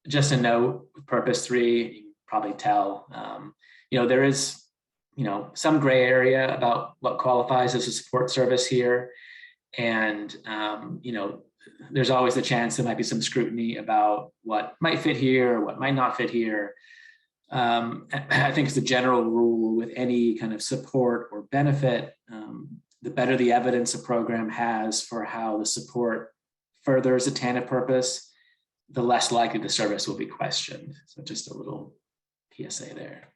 just a note with Purpose 3, you can probably tell, there is, some gray area about what qualifies as a support service here. And, there's always the chance there might be some scrutiny about what might fit here, what might not fit here. I think it's a general rule with any kind of support or benefit, the better the evidence a program has for how the support furthers a TANF purpose, the less likely the service will be questioned. So just a little PSA there.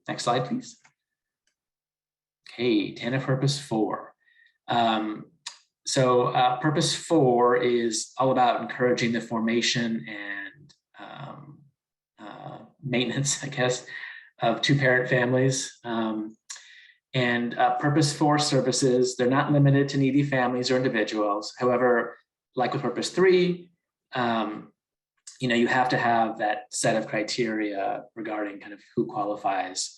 Next slide, please. Okay, TANF Purpose 4. Purpose 4 is all about encouraging the formation and maintenance, I guess, of two-parent families. Purpose 4 services, they're not limited to needy families or individuals. However, like with Purpose 3, you have to have that set of criteria regarding kind of who qualifies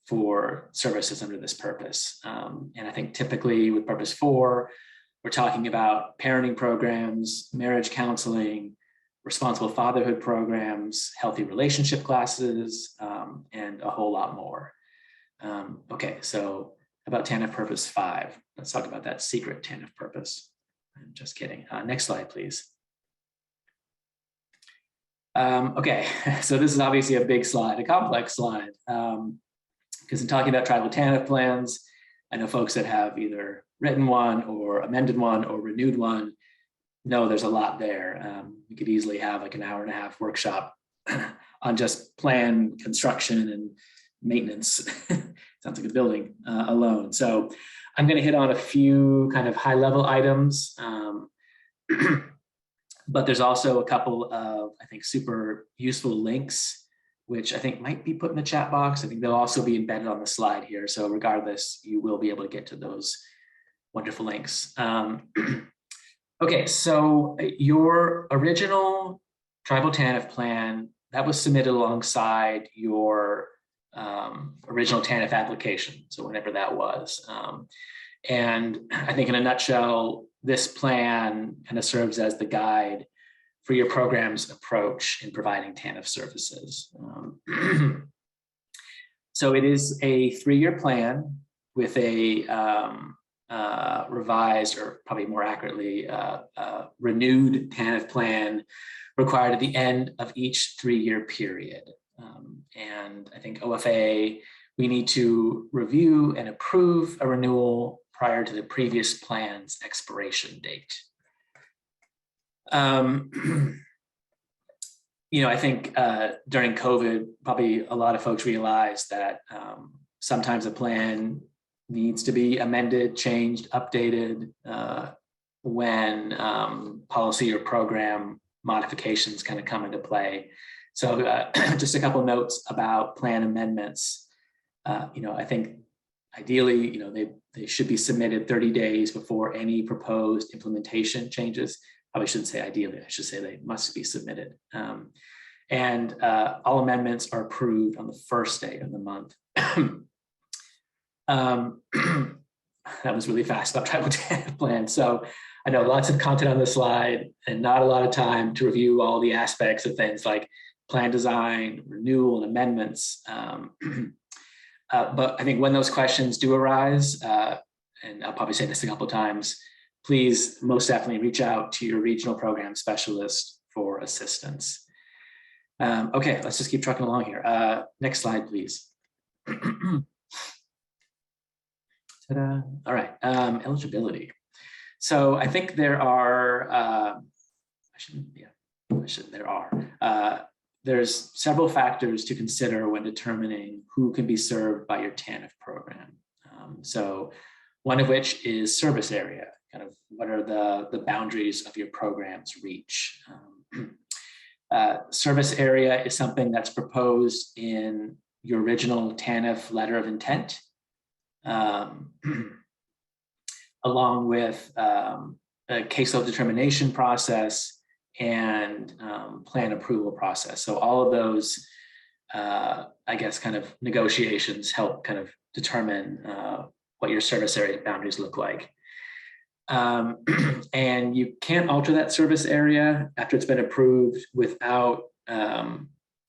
for services under this purpose. And I think typically with Purpose 4, we're talking about parenting programs, marriage counseling, responsible fatherhood programs, healthy relationship classes, and a whole lot more. Okay, so about TANF Purpose 5. Let's talk about that secret TANF purpose. I'm just kidding. Next slide, please. Okay, so this is obviously a big slide, a complex slide, because in talking about tribal TANF plans, I know folks that have either written one or amended one or renewed one know there's a lot there. We could easily have like an hour and a half workshop on just plan construction and maintenance. Sounds like a building alone. So I'm going to hit on a few kind of high level items, but there's also a couple of, I think, super useful links, which I think might be put in the chat box. I think they'll also be embedded on the slide here. So regardless, you will be able to get to those wonderful links. Okay, so your original Tribal TANF plan, that was submitted alongside your original TANF application, so whenever that was. And I think in a nutshell, this plan kind of serves as the guide for your program's approach in providing TANF services. So it is a 3-year plan with a revised, or probably more accurately, renewed TANF plan required at the end of each 3-year period. And I think OFA, we need to review and approve a renewal prior to the previous plan's expiration date. You know, I think during COVID, probably a lot of folks realized that sometimes a plan needs to be amended, changed, updated when policy or program modifications kind of come into play. So just a couple of notes about plan amendments. You know, I think ideally, you know, they should be submitted 30 days before any proposed implementation changes. Probably shouldn't say ideally, I should say they must be submitted. And all amendments are approved on the first day of the month. That was really fast about Tribal TANF plan. So I know lots of content on the slide and not a lot of time to review all the aspects of things like plan design, renewal, and amendments. But I think when those questions do arise, and I'll probably say this a couple of times, please most definitely reach out to your regional program specialist for assistance. Okay, let's just keep trucking along here. Next slide, please. Ta-da. All right, eligibility. So I think there are, there's several factors to consider when determining who can be served by your TANF program. So one of which is service area, kind of what are the boundaries of your program's reach. Service area is something that's proposed in your original TANF letter of intent, along with a caseload determination process and plan approval process. So all of those, I guess, kind of negotiations help kind of determine what your service area boundaries look like. And you can't alter that service area after it's been approved without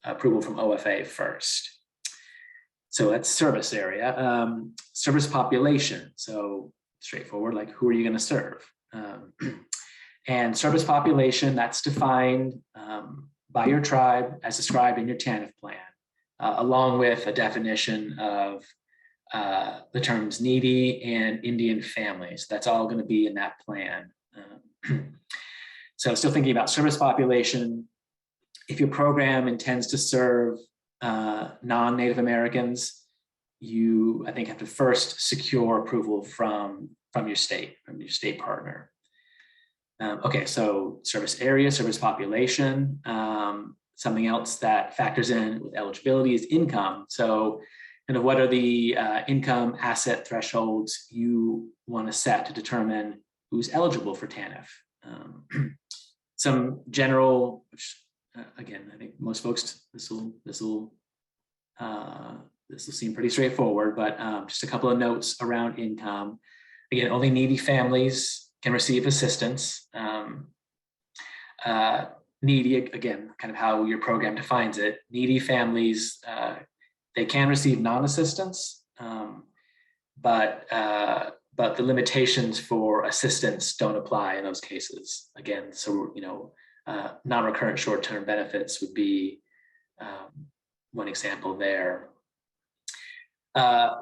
approval from OFA first. So that's service area. Service population, so straightforward, like who are you going to serve? And service population, that's defined by your tribe as described in your TANF plan, along with a definition of the terms needy and Indian families. That's all going to be in that plan. So still thinking about service population, if your program intends to serve non-Native Americans, you, I think, have to first secure approval from your state partner. Okay, so service area, service population. Something else that factors in with eligibility is income. So kind of what are the income asset thresholds you want to set to determine who's eligible for TANF? Some general, which again, I think most folks, this will seem pretty straightforward, but just a couple of notes around income. Again, only needy families can receive assistance. Needy, again, kind of how your program defines it. Needy families, they can receive non-assistance, but the limitations for assistance don't apply in those cases. Again, so non-recurrent short-term benefits would be one example there.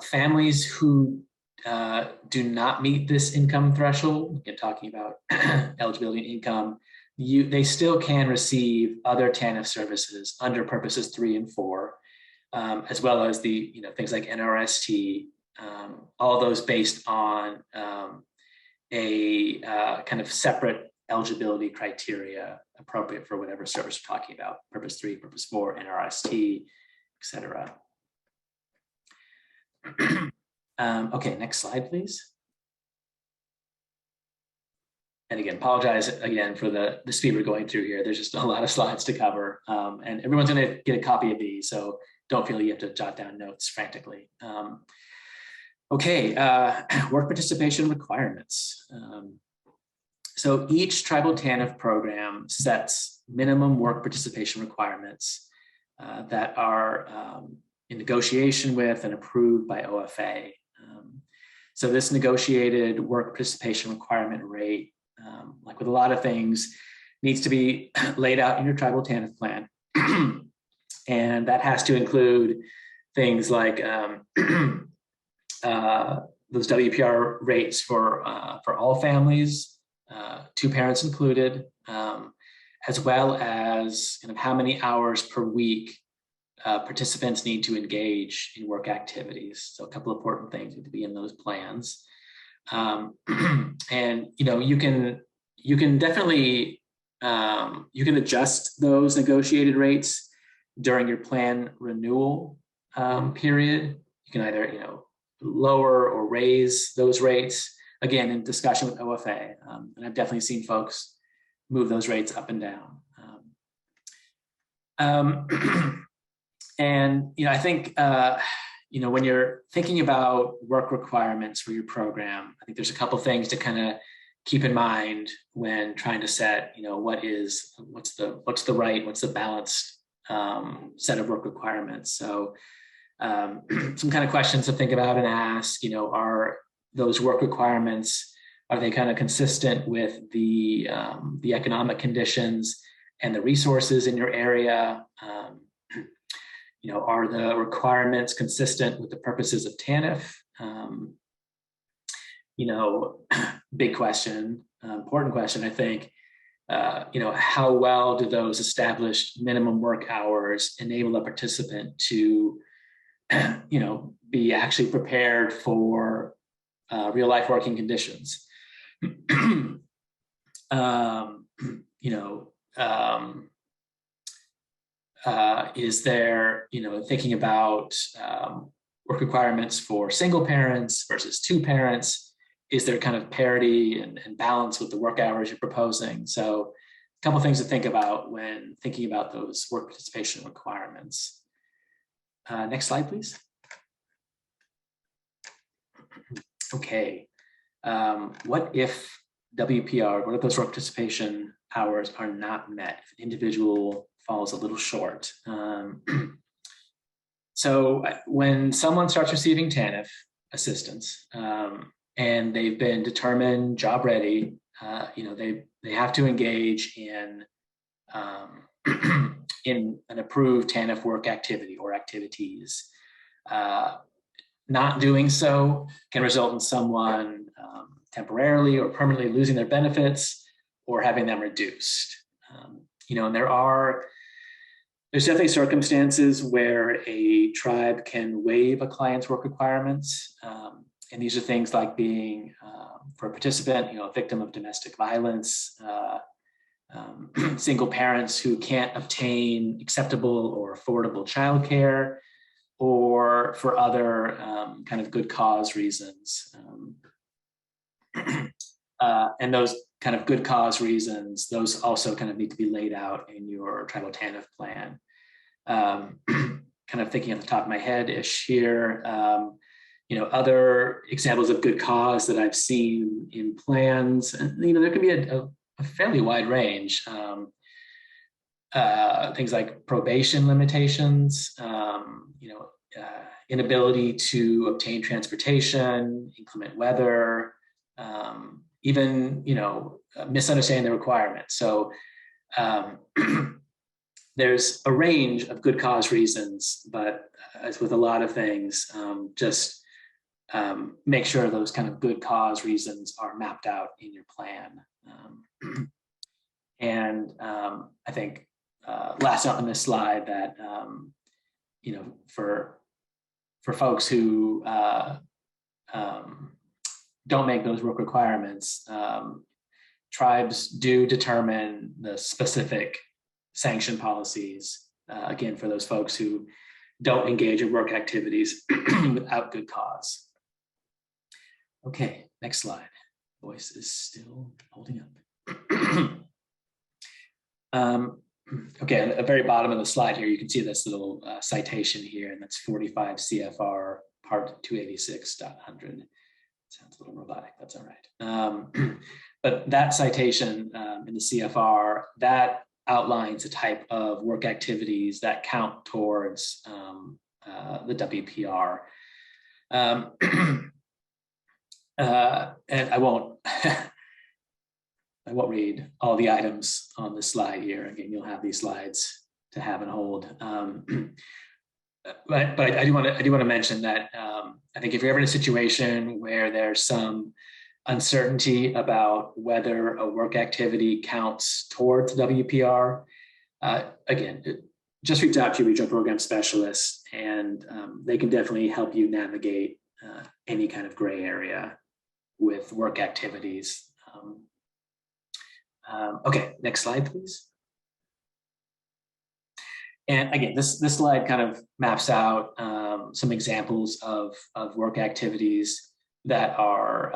Families who do not meet this income threshold, again, talking about eligibility and income, they still can receive other TANF services under purposes 3 and 4, as well as the things like NRST, all those based on a kind of separate eligibility criteria appropriate for whatever service we're talking about, purpose 3, purpose 4, NRST, etc. Okay, next slide, please. And again, apologize again for the speed we're going through here. There's just a lot of slides to cover, and everyone's going to get a copy of these, so don't feel you have to jot down notes frantically. Okay, work participation requirements. So each Tribal TANF program sets minimum work participation requirements that are in negotiation with and approved by OFA. So this negotiated work participation requirement rate, like with a lot of things, needs to be laid out in your Tribal TANF plan. And that has to include things like those WPR rates for all families, 2 parents included, as well as kind of how many hours per week participants need to engage in work activities. So a couple of important things need to be in those plans. And you can definitely you can adjust those negotiated rates during your plan renewal period. You can either lower or raise those rates, again in discussion with OFA, and I've definitely seen folks move those rates up and down. And I think when you're thinking about work requirements for your program, I think there's a couple things to kind of keep in mind when trying to set, what's the balanced set of work requirements. So some kind of questions to think about and ask, are those work requirements, are they kind of consistent with the economic conditions and the resources in your area? Are the requirements consistent with the purposes of TANF? Big question, important question, I think. How well do those established minimum work hours enable a participant to, be actually prepared for real life working conditions? Is there, thinking about work requirements for single parents versus 2 parents, is there kind of parity and balance with the work hours you're proposing? So a couple of things to think about when thinking about those work participation requirements. Next slide, please. Okay, what if WPR, what if those work participation hours are not met, if an individual falls a little short? So when someone starts receiving TANF assistance and they've been determined job ready, they have to engage in in an approved TANF work activity or activities. Not doing so can result in someone temporarily or permanently losing their benefits or having them reduced. And there's definitely circumstances where a tribe can waive a client's work requirements. And these are things like being, for a participant, a victim of domestic violence, single parents who can't obtain acceptable or affordable childcare, or for other kind of good cause reasons. And those kind of good cause reasons, those also kind of need to be laid out in your Tribal TANF plan. Kind of thinking off the top of my head-ish here, other examples of good cause that I've seen in plans, and there can be a fairly wide range. Things like probation limitations, inability to obtain transportation, inclement weather, even misunderstanding the requirements. So there's a range of good cause reasons, but as with a lot of things, just make sure those kind of good cause reasons are mapped out in your plan. And I think last up on this slide that, you know, for folks who don't make those work requirements, tribes do determine the specific sanction policies, again, for those folks who don't engage in work activities without good cause. Okay, next slide. Voice is still holding up. Okay, at the very bottom of the slide here, you can see this little citation here, and that's 45 CFR part 286.100. Sounds a little robotic, that's all right. But that citation in the CFR, that outlines a type of work activities that count towards the WPR. And I won't read all the items on this slide here. Again, you'll have these slides to have and hold. But I do want to mention that I think if you're ever in a situation where there's some uncertainty about whether a work activity counts towards WPR, again, just reach out to your regional program specialist, and they can definitely help you navigate any kind of gray area with work activities. Okay, next slide, please. And again, this slide kind of maps out some examples of work activities that are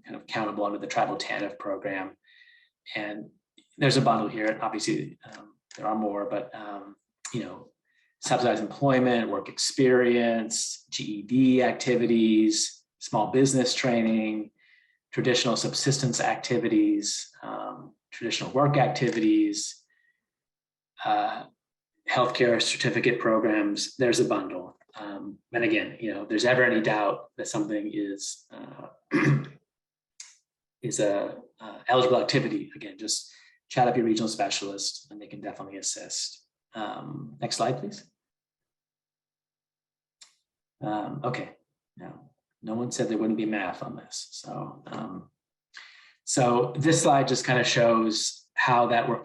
kind of countable under the Tribal TANF program. And there's a bundle here. Obviously, there are more, but you know, subsidized employment, work experience, GED activities, small business training, traditional subsistence activities, traditional work activities, healthcare certificate programs. There's a bundle. And again, you know, if there's ever any doubt that something is a eligible activity, again, just chat up your regional specialist and they can definitely assist. Next slide, please. Okay, no one said there wouldn't be math on this. So, so this slide just kind of shows how that work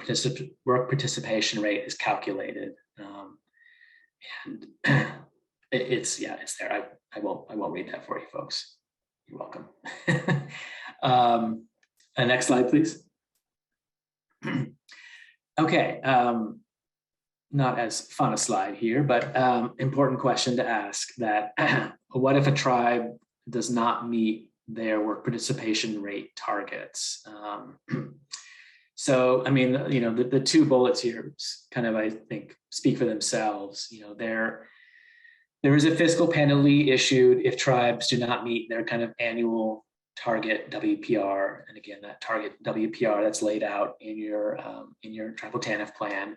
participation rate is calculated. And it's there. I won't read that for you folks. You're welcome. Next slide, please. Okay, not as fun a slide here, but important question to ask, that what if a tribe does not meet their work participation rate targets? So, I mean, you know, the two bullets here kind of, I think, speak for themselves. You know, there is a fiscal penalty issued if tribes do not meet their kind of annual target WPR. And again, that target WPR that's laid out in your Tribal TANF plan.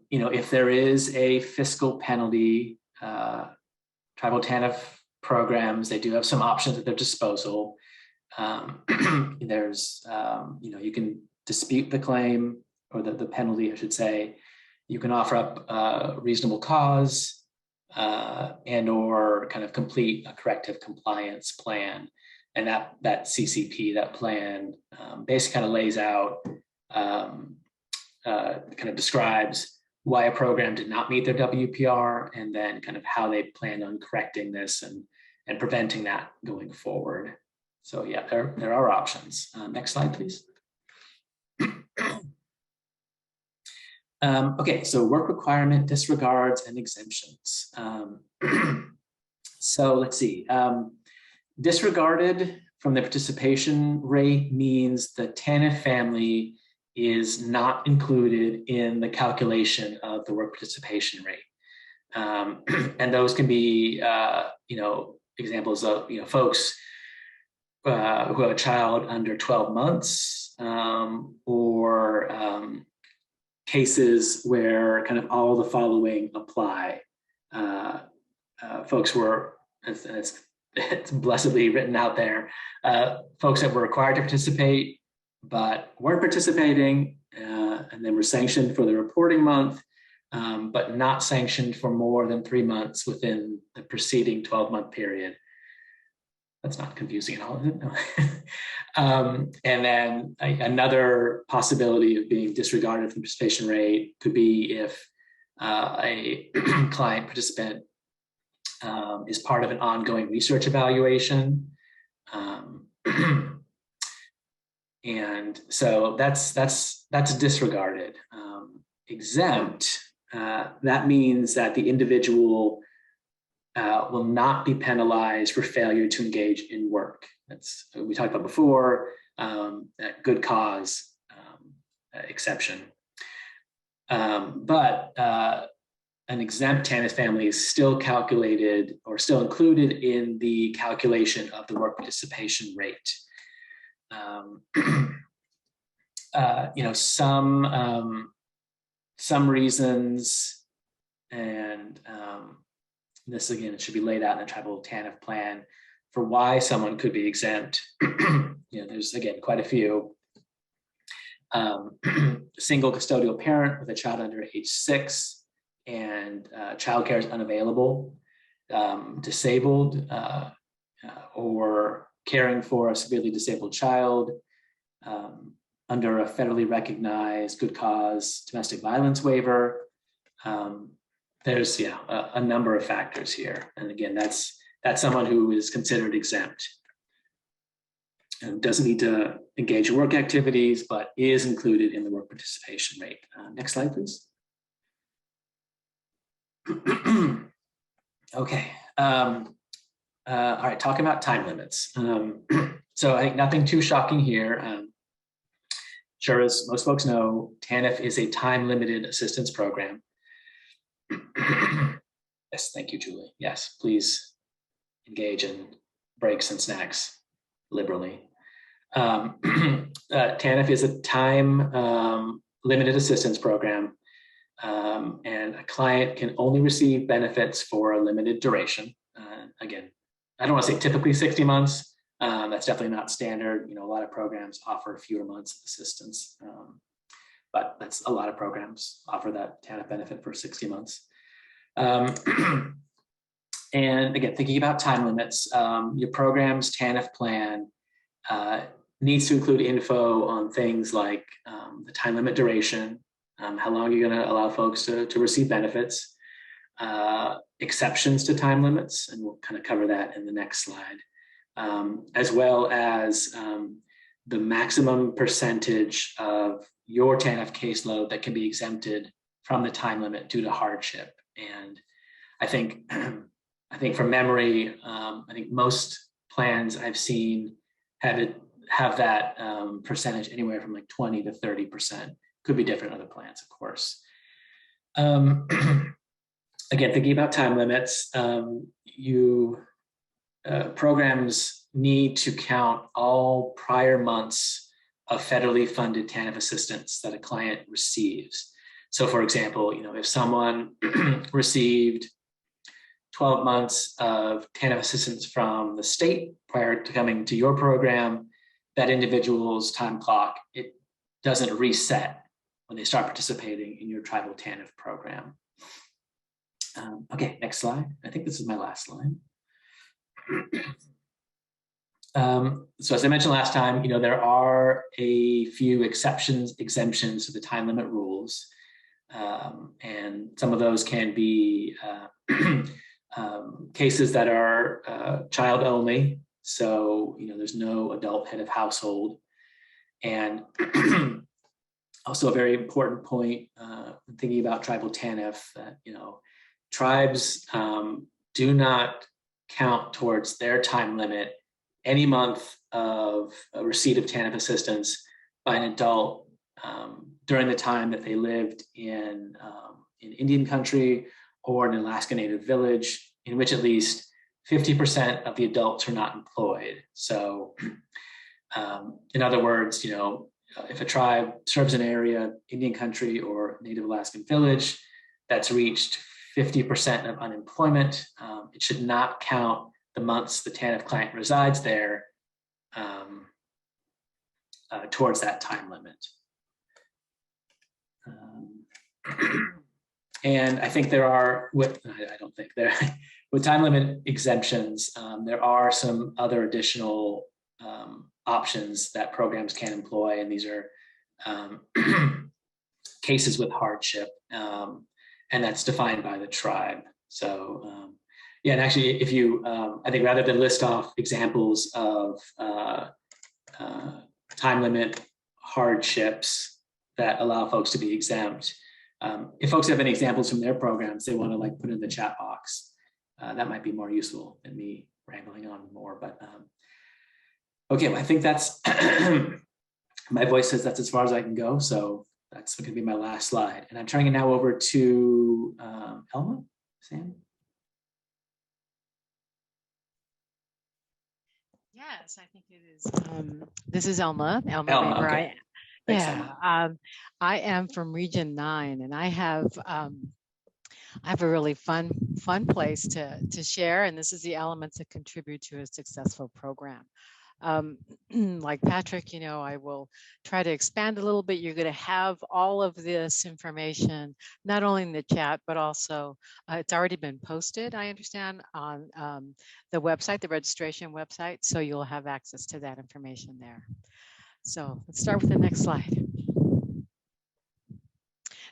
You know, if there is a fiscal penalty, Tribal TANF programs, they do have some options at their disposal. There's, you know, you can dispute the claim, or the penalty, I should say. You can offer up a reasonable cause and or kind of complete a corrective compliance plan. And that CCP, that plan, basically kind of lays out, kind of describes why a program did not meet their WPR, and then kind of how they plan on correcting this and preventing that going forward. So yeah, there are options. Next slide, please. Okay, so work requirement disregards and exemptions. So let's see. Disregarded from the participation rate means the TANF family is not included in the calculation of the work participation rate. And those can be, you know, examples of, you know, folks who have a child under 12 months, or cases where kind of all the following apply. Folks were, it's blessedly written out there, folks that were required to participate but weren't participating, and then were sanctioned for the reporting month, but not sanctioned for more than 3 months within the preceding 12-month period. That's not confusing at all, is it? No. And then another possibility of being disregarded from participation rate could be if a client participant is part of an ongoing research evaluation. And so that's disregarded. Exempt, that means that the individual will not be penalized for failure to engage in work. That's what we talked about before, that good cause exception. But an exempt TANF family is still calculated or still included in the calculation of the work participation rate. Some reasons, and this again, it should be laid out in the Tribal TANF plan for why someone could be exempt. There's again quite a few. Single custodial parent with a child under age 6 and childcare is unavailable, disabled, or caring for a severely disabled child, under a federally recognized good cause domestic violence waiver. There's a number of factors here. And again, that's someone who is considered exempt and doesn't need to engage in work activities, but is included in the work participation rate. Next slide, please. Okay. All right, talking about time limits. So I think nothing too shocking here. Sure, as most folks know, TANF is a time-limited assistance program. Yes, thank you, Julie. Yes, please engage in breaks and snacks liberally. TANF is a time-limited assistance program, and a client can only receive benefits for a limited duration. Again, I don't want to say typically 60 months. That's definitely not standard. A lot of programs offer fewer months of assistance, but that's a lot of programs offer that TANF benefit for 60 months. And again, thinking about time limits, your program's TANF plan needs to include info on things like the time limit duration, how long you're going to allow folks to receive benefits, exceptions to time limits, and we'll kind of cover that in the next slide. As well as the maximum percentage of your TANF caseload that can be exempted from the time limit due to hardship. And I think from memory, I think most plans I've seen have that percentage anywhere from like 20 to 30%. Could be different in other plans, of course. Again, thinking about time limits, programs need to count all prior months of federally funded TANF assistance that a client receives. So for example, if someone received 12 months of TANF assistance from the state prior to coming to your program, that individual's time clock, it doesn't reset when they start participating in your Tribal TANF program. Okay, next slide. I think this is my last slide. So as I mentioned last time, there are a few exemptions to the time limit rules. And some of those can be cases that are child only. So, there's no adult head of household. And also a very important point when thinking about Tribal TANF, that, tribes do not count towards their time limit any month of a receipt of TANF assistance by an adult during the time that they lived in Indian country or an Alaska Native village in which at least 50% of the adults are not employed. So in other words, if a tribe serves an area, Indian country or Native Alaskan village, that's reached 50% of unemployment, it should not count the months the TANF client resides there towards that time limit. And I think there are, with time limit exemptions, there are some other additional options that programs can employ, and these are cases with hardship, and that's defined by the tribe. So yeah, and actually, if you, I think rather than list off examples of time limit hardships that allow folks to be exempt, if folks have any examples from their programs they want to like put in the chat box, that might be more useful than me rambling on more. But okay, well, I think that's my voice says that's as far as I can go, so that's going to be my last slide. And I'm turning it now over to Elma, Sam. Yes, I think it is. This is Elma. Elma Weaver. Okay. Thanks, Elma. I am from Region 9, and I have a really fun place to share, and this is the elements that contribute to a successful program. Like Patrick, you know, I will try to expand a little bit. You're going to have all of this information, not only in the chat, but also it's already been posted, I understand, on the website, the registration website. So you'll have access to that information there. So let's start with the next slide.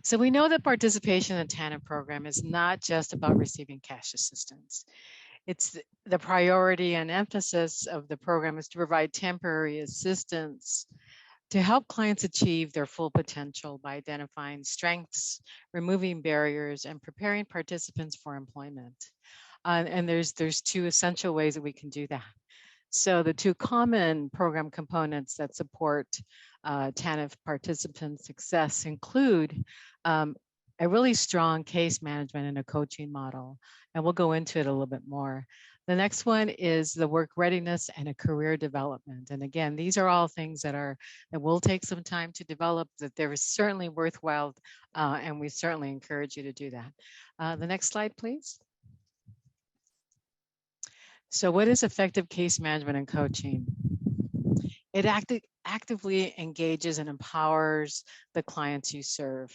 So we know that participation in the TANF program is not just about receiving cash assistance. It's the priority and emphasis of the program is to provide temporary assistance to help clients achieve their full potential by identifying strengths, removing barriers, and preparing participants for employment. And there's two essential ways that we can do that. So the two common program components that support TANF participant success include a really strong case management and a coaching model. And we'll go into it a little bit more. The next one is the work readiness and a career development. And again, these are all things that will take some time to develop, that they're certainly worthwhile, and we certainly encourage you to do that. The next slide, please. So what is effective case management and coaching? It actively engages and empowers the clients you serve,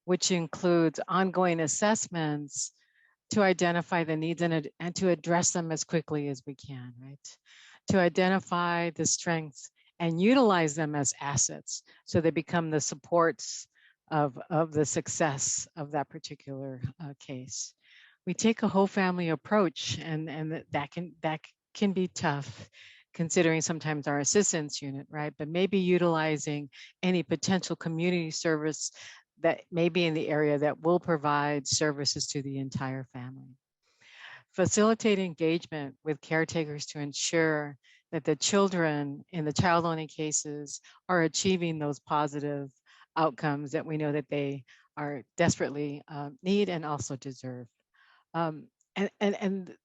which includes ongoing assessments to identify the needs and to address them as quickly as we can, right? To identify the strengths and utilize them as assets so they become the supports of the success of that particular case. We take a whole family approach, and that can be tough, considering sometimes our assistance unit, right? But maybe utilizing any potential community service that may be in the area that will provide services to the entire family. Facilitate engagement with caretakers to ensure that the children in the child-only cases are achieving those positive outcomes that we know that they are desperately need and also deserve. And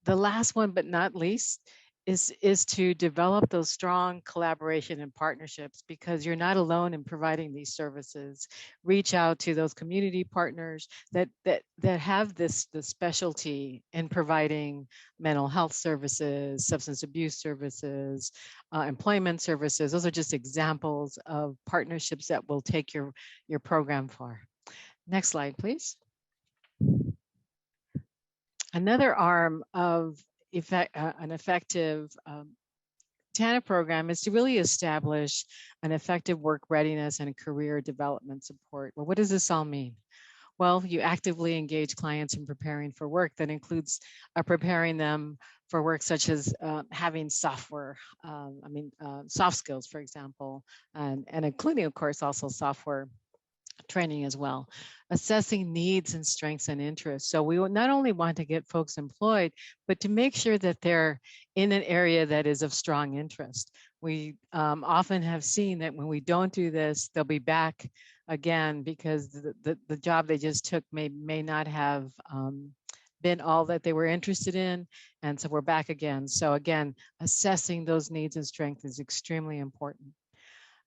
the last one, but not least, is to develop those strong collaboration and partnerships, because you're not alone in providing these services. Reach out to those community partners that have the specialty in providing mental health services, substance abuse services, employment services. Those are just examples of partnerships that will take your program far. Next slide, please. Another arm of an effective TANF program is to really establish an effective work readiness and career development support. Well, what does this all mean? Well, you actively engage clients in preparing for work. That includes preparing them for work such as having software, soft skills, for example, and including, of course, also software training as well. Assessing needs and strengths and interests. So we not only want to get folks employed, but to make sure that they're in an area that is of strong interest. We often have seen that when we don't do this, they'll be back again because the job they just took may not have been all that they were interested in. And so we're back again. So again, assessing those needs and strengths is extremely important.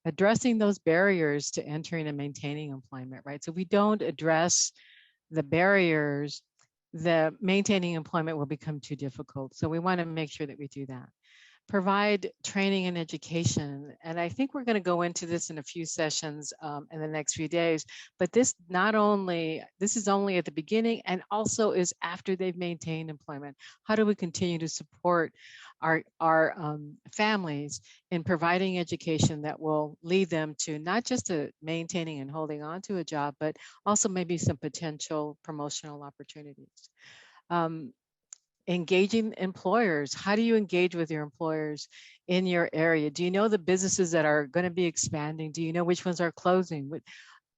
Addressing those barriers to entering and maintaining employment, right? So if we don't address the barriers, the maintaining employment will become too difficult. So we want to make sure that we do that. provide training and education. And I think we're going to go into this in a few sessions in the next few days, but this is only at the beginning and also is after they've maintained employment. How do we continue to support our families in providing education that will lead them to not just to maintaining and holding on to a job, but also maybe some potential promotional opportunities. Engaging employers. How do you engage with your employers in your area? Do you know the businesses that are going to be expanding? Do you know which ones are closing?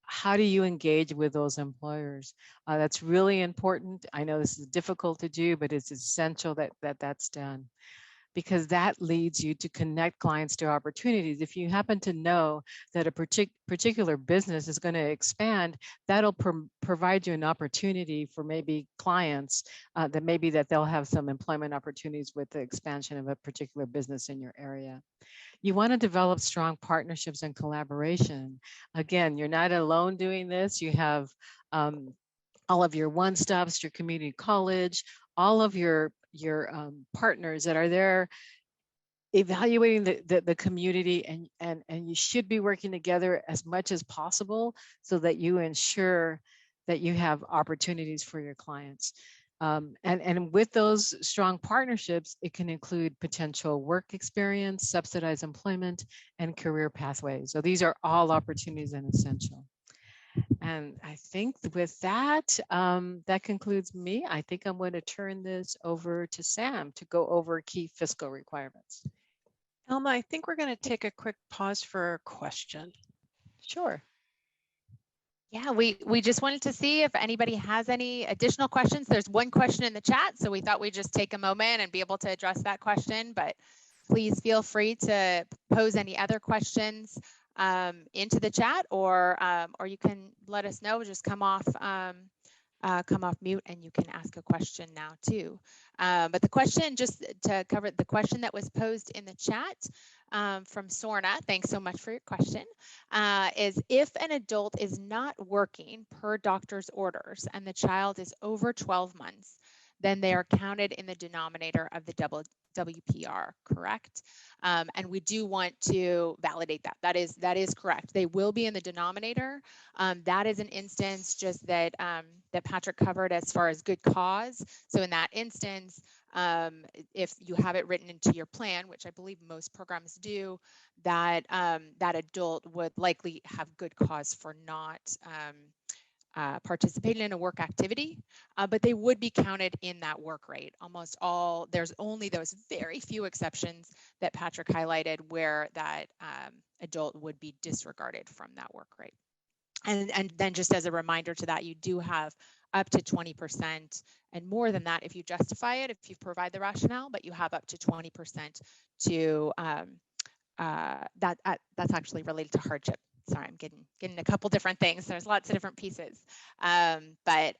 How do you engage with those employers? That's really important. I know this is difficult to do, but it's essential that that's done, because that leads you to connect clients to opportunities. If you happen to know that a particular business is going to expand, that'll provide you an opportunity for maybe clients that they'll have some employment opportunities with the expansion of a particular business in your area. You want to develop strong partnerships and collaboration. Again, you're not alone doing this. You have all of your one-stops, your community college, all of your partners that are there evaluating the community, and you should be working together as much as possible so that you ensure that you have opportunities for your clients. And with those strong partnerships, it can include potential work experience, subsidized employment, and career pathways. So these are all opportunities and essential. And I think with that, that concludes me. I think I'm going to turn this over to Sam to go over key fiscal requirements. Elma, I think we're going to take a quick pause for a question. Sure. Yeah, we just wanted to see if anybody has any additional questions. There's one question in the chat, so we thought we'd just take a moment and be able to address that question, but please feel free to pose any other questions into the chat, or you can let us know. Just come off mute and you can ask a question now too. But the question, just to cover the question that was posed in the chat from Sorna, thanks so much for your question, is if an adult is not working per doctor's orders and the child is over 12 months, then they are counted in the denominator of the WPR, correct? And we do want to validate that. That is correct. They will be in the denominator. That is an instance just that that Patrick covered as far as good cause. So in that instance, if you have it written into your plan, which I believe most programs do, that that adult would likely have good cause for not participating in a work activity, but they would be counted in that work rate. Almost all, there's only those very few exceptions that Patrick highlighted where that adult would be disregarded from that work rate. And then just as a reminder to that, you do have up to 20% and more than that if you justify it, if you provide the rationale, but you have up to 20% to that's actually related to hardship. Sorry, I'm getting a couple different things. There's lots of different pieces, but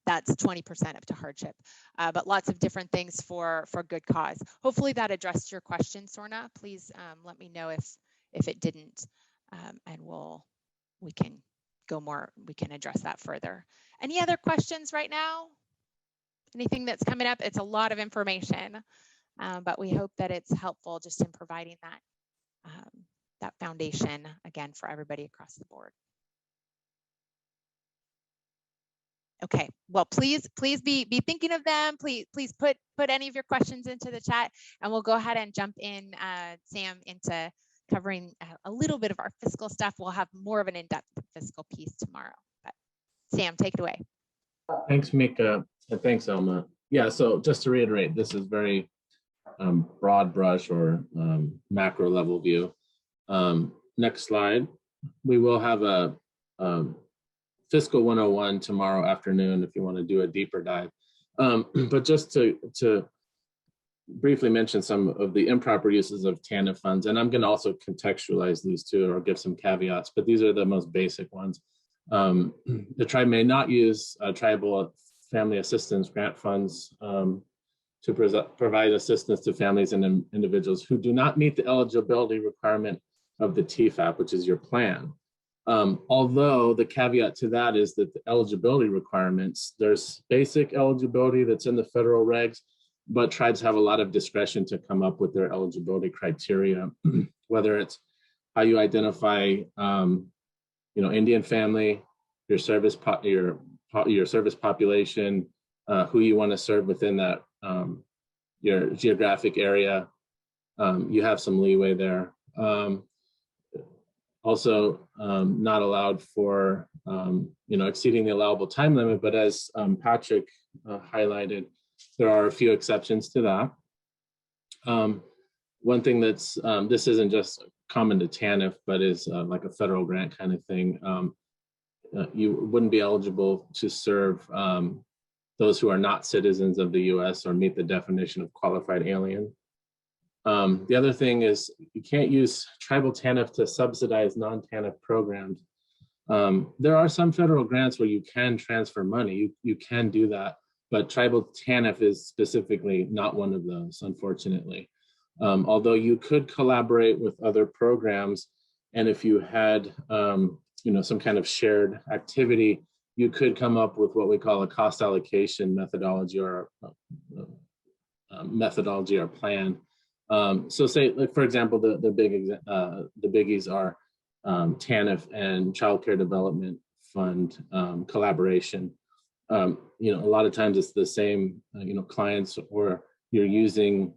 that's 20% up to hardship, but lots of different things for good cause. Hopefully that addressed your question, Sorna. Please let me know if it didn't, and we can go more. We can address that further. Any other questions right now? Anything that's coming up? It's a lot of information, but we hope that it's helpful just in providing that. That foundation again for everybody across the board. Okay, well, please be thinking of them. Please put any of your questions into the chat, and we'll go ahead and jump in, Sam, into covering a little bit of our fiscal stuff. We'll have more of an in-depth fiscal piece tomorrow. But Sam, take it away. Thanks, Mika, and thanks, Elma. Yeah, so just to reiterate, this is very broad brush or macro level view. Next slide. We will have a fiscal 101 tomorrow afternoon if you want to do a deeper dive. But just to briefly mention some of the improper uses of TANF funds, and I'm going to also contextualize these too, or give some caveats, but these are the most basic ones. The tribe may not use tribal family assistance grant funds to provide assistance to families and individuals who do not meet the eligibility requirement of the TFAP, which is your plan. Although the caveat to that is that the eligibility requirements, there's basic eligibility that's in the federal regs, but tribes have a lot of discretion to come up with their eligibility criteria, whether it's how you identify, Indian family, your service population, who you want to serve within that your geographic area. You have some leeway there. Also, not allowed for exceeding the allowable time limit, but as Patrick highlighted, there are a few exceptions to that. One thing that's this isn't just common to TANF, but is like a federal grant kind of thing. You wouldn't be eligible to serve those who are not citizens of the US or meet the definition of qualified alien. The other thing is you can't use Tribal TANF to subsidize non-TANF programs. There are some federal grants where you can transfer money, you can do that, but Tribal TANF is specifically not one of those, unfortunately. Although you could collaborate with other programs, and if you had some kind of shared activity, you could come up with what we call a cost allocation methodology or plan. So say, like, for example, the biggies are TANF and Child Care Development Fund collaboration. A lot of times it's the same, clients, or you're using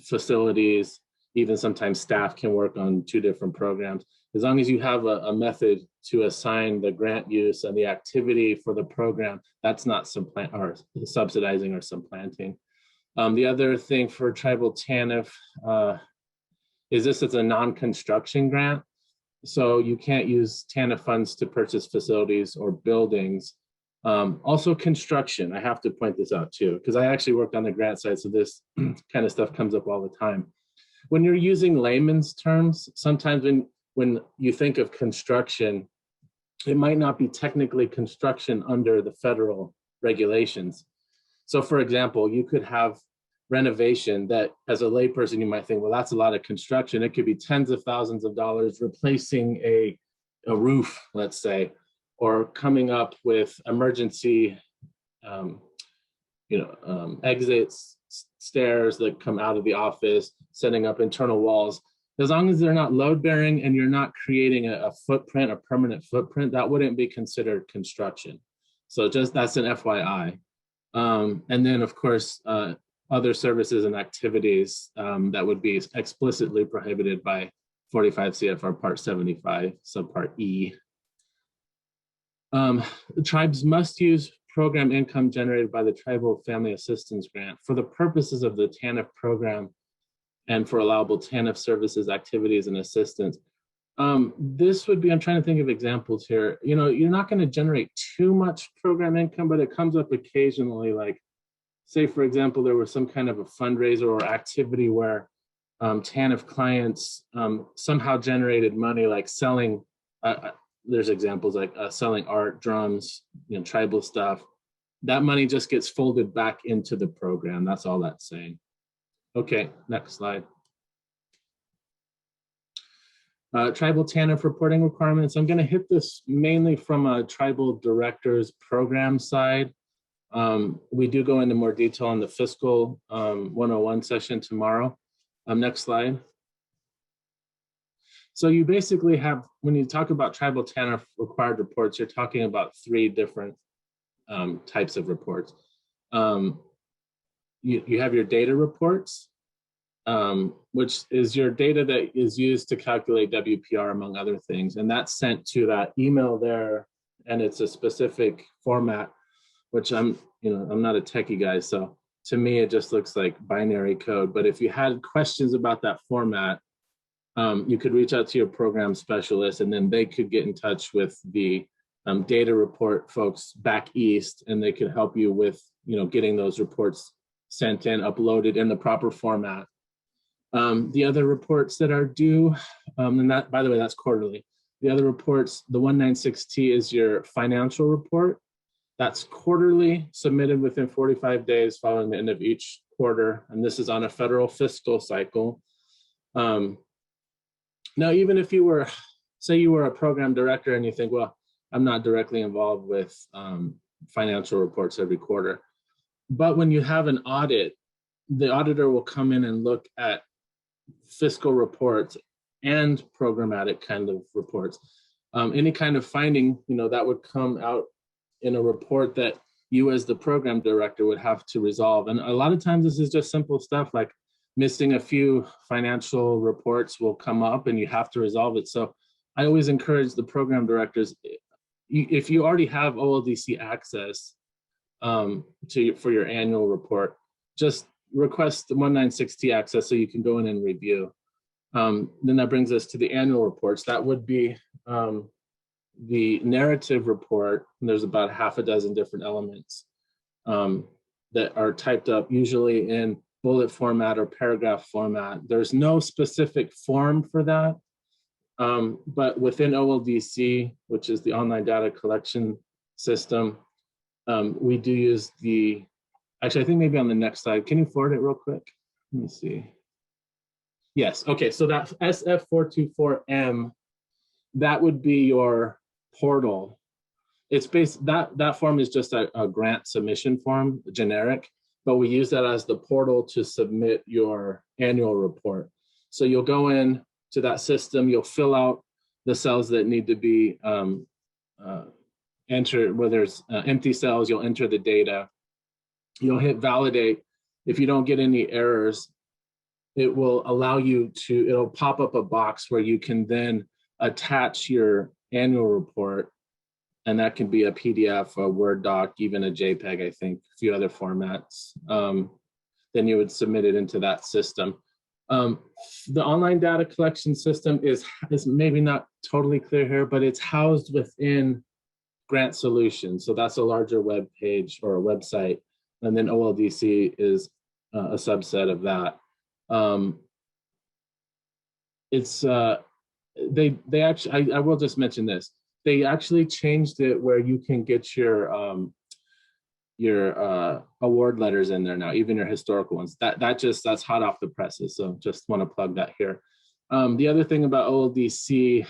facilities, even sometimes staff can work on two different programs. As long as you have a method to assign the grant use and the activity for the program, that's not subsidizing or supplanting. The other thing for Tribal TANF is this is a non-construction grant. So you can't use TANF funds to purchase facilities or buildings. Also construction, I have to point this out too, because I actually worked on the grant side, so this kind of stuff comes up all the time. When you're using layman's terms, sometimes when you think of construction, it might not be technically construction under the federal regulations. So for example, you could have renovation that as a layperson, you might think, well, that's a lot of construction. It could be tens of thousands of dollars replacing a roof, let's say, or coming up with emergency, exits, stairs that come out of the office, setting up internal walls. As long as they're not load bearing and you're not creating a footprint, a permanent footprint, that wouldn't be considered construction. So just that's an FYI. And then of course, other services and activities that would be explicitly prohibited by 45 CFR Part 75, subpart E. The tribes must use program income generated by the Tribal Family Assistance Grant for the purposes of the TANF program and for allowable TANF services, activities, and assistance. This would be, I'm trying to think of examples here. You're not going to generate too much program income, but it comes up occasionally, like, say, for example, there was some kind of a fundraiser or activity where TANF clients somehow generated money, like selling, there's examples like selling art, drums, tribal stuff. That money just gets folded back into the program. That's all that's saying. Okay, next slide. Tribal TANF reporting requirements. I'm going to hit this mainly from a tribal director's program side. We do go into more detail on the fiscal 101 session tomorrow. Next slide. So you basically have, when you talk about Tribal TANF required reports, you're talking about three different types of reports. You have your data reports, which is your data that is used to calculate WPR, among other things. And that's sent to that email there, and it's a specific format, which I'm not a techie guy, so to me, it just looks like binary code. But if you had questions about that format, you could reach out to your program specialist, and then they could get in touch with the data report folks back east, and they could help you with getting those reports sent in, uploaded in the proper format. The other reports that are due, and that, by the way, that's quarterly. The other reports, the 196T is your financial report. That's quarterly, submitted within 45 days following the end of each quarter, and this is on a federal fiscal cycle. Now, even if you were, say you were a program director and you think, well, I'm not directly involved with financial reports every quarter, But when you have an audit, the auditor will come in and look at fiscal reports and programmatic kind of reports. Any kind of finding, that would come out in a report that you as the program director would have to resolve. And a lot of times this is just simple stuff like missing a few financial reports will come up and you have to resolve it. So I always encourage the program directors, if you already have OLDC access for your annual report, just request the 196T access so you can go in and review. Then that brings us to the annual reports. That would be the narrative report. There's about half a dozen different elements that are typed up, usually in bullet format or paragraph format. There's no specific form for that, but within OLDC, which is the online data collection system, we do use actually, I think maybe on the next slide, can you forward it real quick? Let me see. Yes, okay, so that SF424M, that would be your portal. It's that form is just a grant submission form, generic, but we use that as the portal to submit your annual report. So you'll go in to that system, you'll fill out the cells that need to be entered, where there's empty cells, you'll enter the data, you'll hit validate. If you don't get any errors, it will allow you to, it'll pop up a box where you can then attach your annual report, and that can be a PDF, a Word doc, even a JPEG, I think, a few other formats. Then you would submit it into that system. The online data collection system is maybe not totally clear here, but it's housed within Grant Solutions. So that's a larger web page or a website. And then OLDC is a subset of that. They actually, I will just mention this. They actually changed it where you can get your award letters in there now, even your historical ones. That's hot off the presses. So just want to plug that here. The other thing about OLDC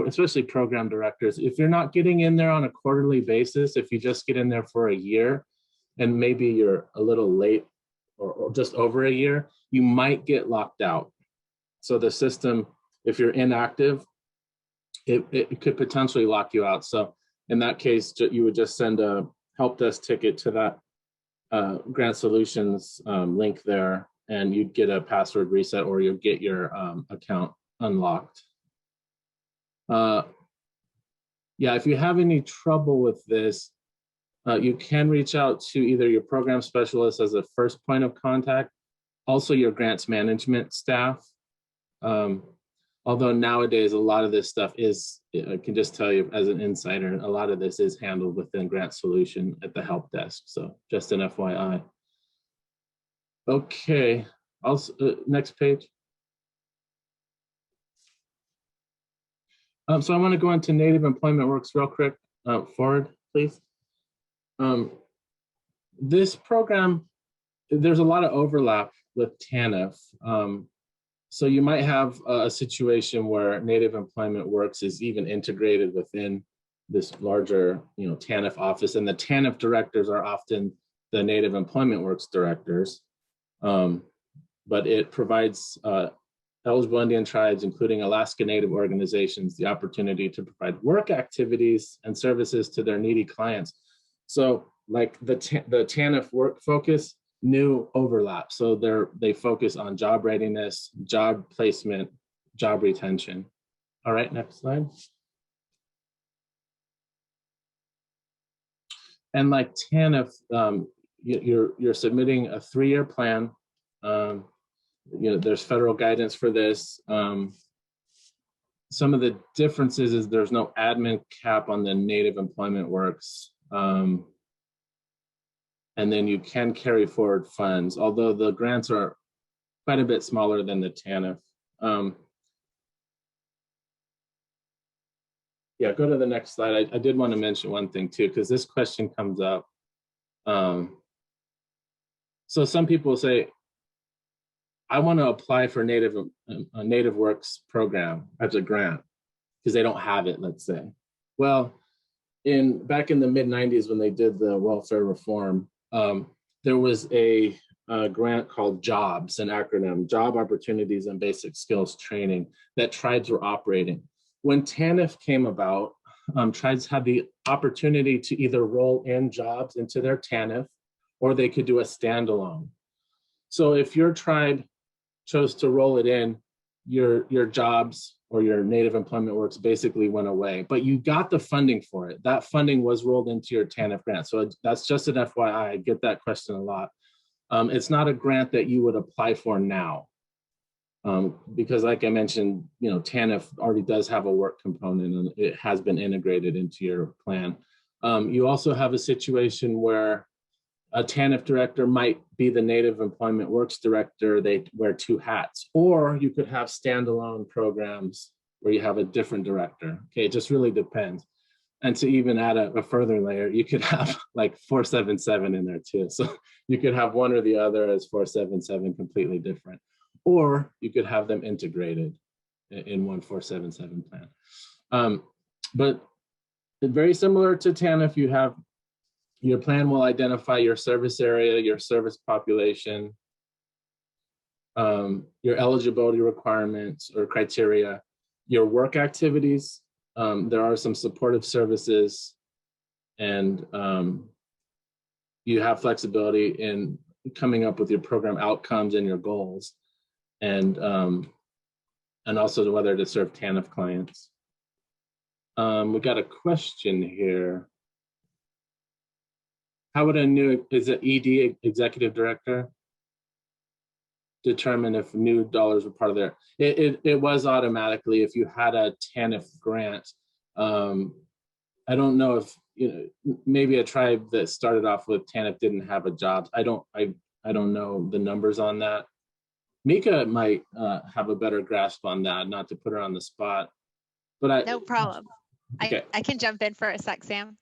especially program directors, if you're not getting in there on a quarterly basis, if you just get in there for a year and maybe you're a little late or just over a year, you might get locked out. So the system, if you're inactive, it could potentially lock you out. So in that case, you would just send a help desk ticket to that Grant Solutions link there, and you'd get a password reset, or you'll get your account unlocked. Yeah, if you have any trouble with this, you can reach out to either your program specialist as a first point of contact, also your grants management staff. Although nowadays, a lot of this stuff I can just tell you as an insider, a lot of this is handled within Grant Solution at the help desk. So just an FYI. Okay, also, next page. So I want to go into Native Employment Works real quick. Forward, please. This program, there's a lot of overlap with TANF. So you might have a situation where Native Employment Works is even integrated within this larger, TANF office, and the TANF directors are often the Native Employment Works directors. But it provides eligible Indian tribes, including Alaska Native organizations, the opportunity to provide work activities and services to their needy clients. So like the TANF work focus, new overlap. So they focus on job readiness, job placement, job retention. All right, next slide. And like TANF, you're submitting a 3-year plan. There's federal guidance for this. Some of the differences is there's no admin cap on the Native Employment Works. And then you can carry forward funds, although the grants are quite a bit smaller than the TANF. Yeah, go to the next slide. I did want to mention one thing too, because this question comes up. So some people say, I want to apply for a Native Works program as a grant because they don't have it, let's say. Well, back in the mid-90s when they did the welfare reform, there was a grant called JOBS, an acronym, Job Opportunities and Basic Skills Training, that tribes were operating. When TANF came about, tribes had the opportunity to either roll in jobs into their TANF, or they could do a standalone. So if your tribe chose to roll it in, your jobs or your Native Employment Works basically went away, but you got the funding for it. That funding was rolled into your TANF grant. So that's just an FYI, I get that question a lot. It's not a grant that you would apply for now. Because like I mentioned, TANF already does have a work component and it has been integrated into your plan. You also have a situation where a TANF director might be the Native Employment Works director. They wear two hats, or you could have standalone programs where you have a different director. Okay, it just really depends. And to even add a further layer, you could have like 477 in there too. So you could have one or the other as 477 completely different, or you could have them integrated in one 477 plan. But very similar to TANF, you have your plan will identify your service area, your service population, your eligibility requirements or criteria, your work activities. There are some supportive services, and you have flexibility in coming up with your program outcomes and your goals, and also whether to serve TANF clients. We got a question here. How would is it ED, executive director, determine if new dollars were part of their, it was automatically if you had a TANF grant. I don't know if, maybe a tribe that started off with TANF didn't have a job. I don't know the numbers on that. Mika might have a better grasp on that, not to put her on the spot. But no problem. Okay. I can jump in for a sec, Sam.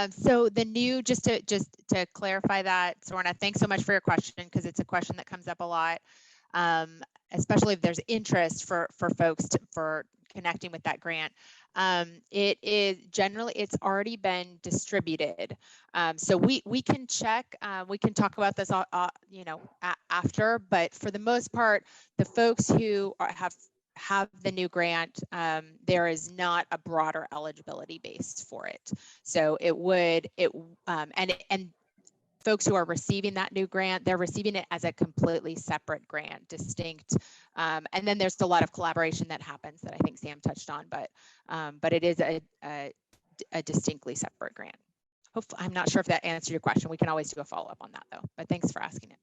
So the new, just to clarify that, Sorna, thanks so much for your question, because it's a question that comes up a lot, especially if there's interest for folks for connecting with that grant. It is generally, it's already been distributed. So we can check, we can talk about this, after, but for the most part, the folks who have the new grant, there is not a broader eligibility base for it. So and folks who are receiving that new grant, they're receiving it as a completely separate grant, distinct. And then there's a lot of collaboration that happens that I think Sam touched on, but it is a distinctly separate grant. Hopefully, I'm not sure if that answered your question. We can always do a follow-up on that though, but thanks for asking it.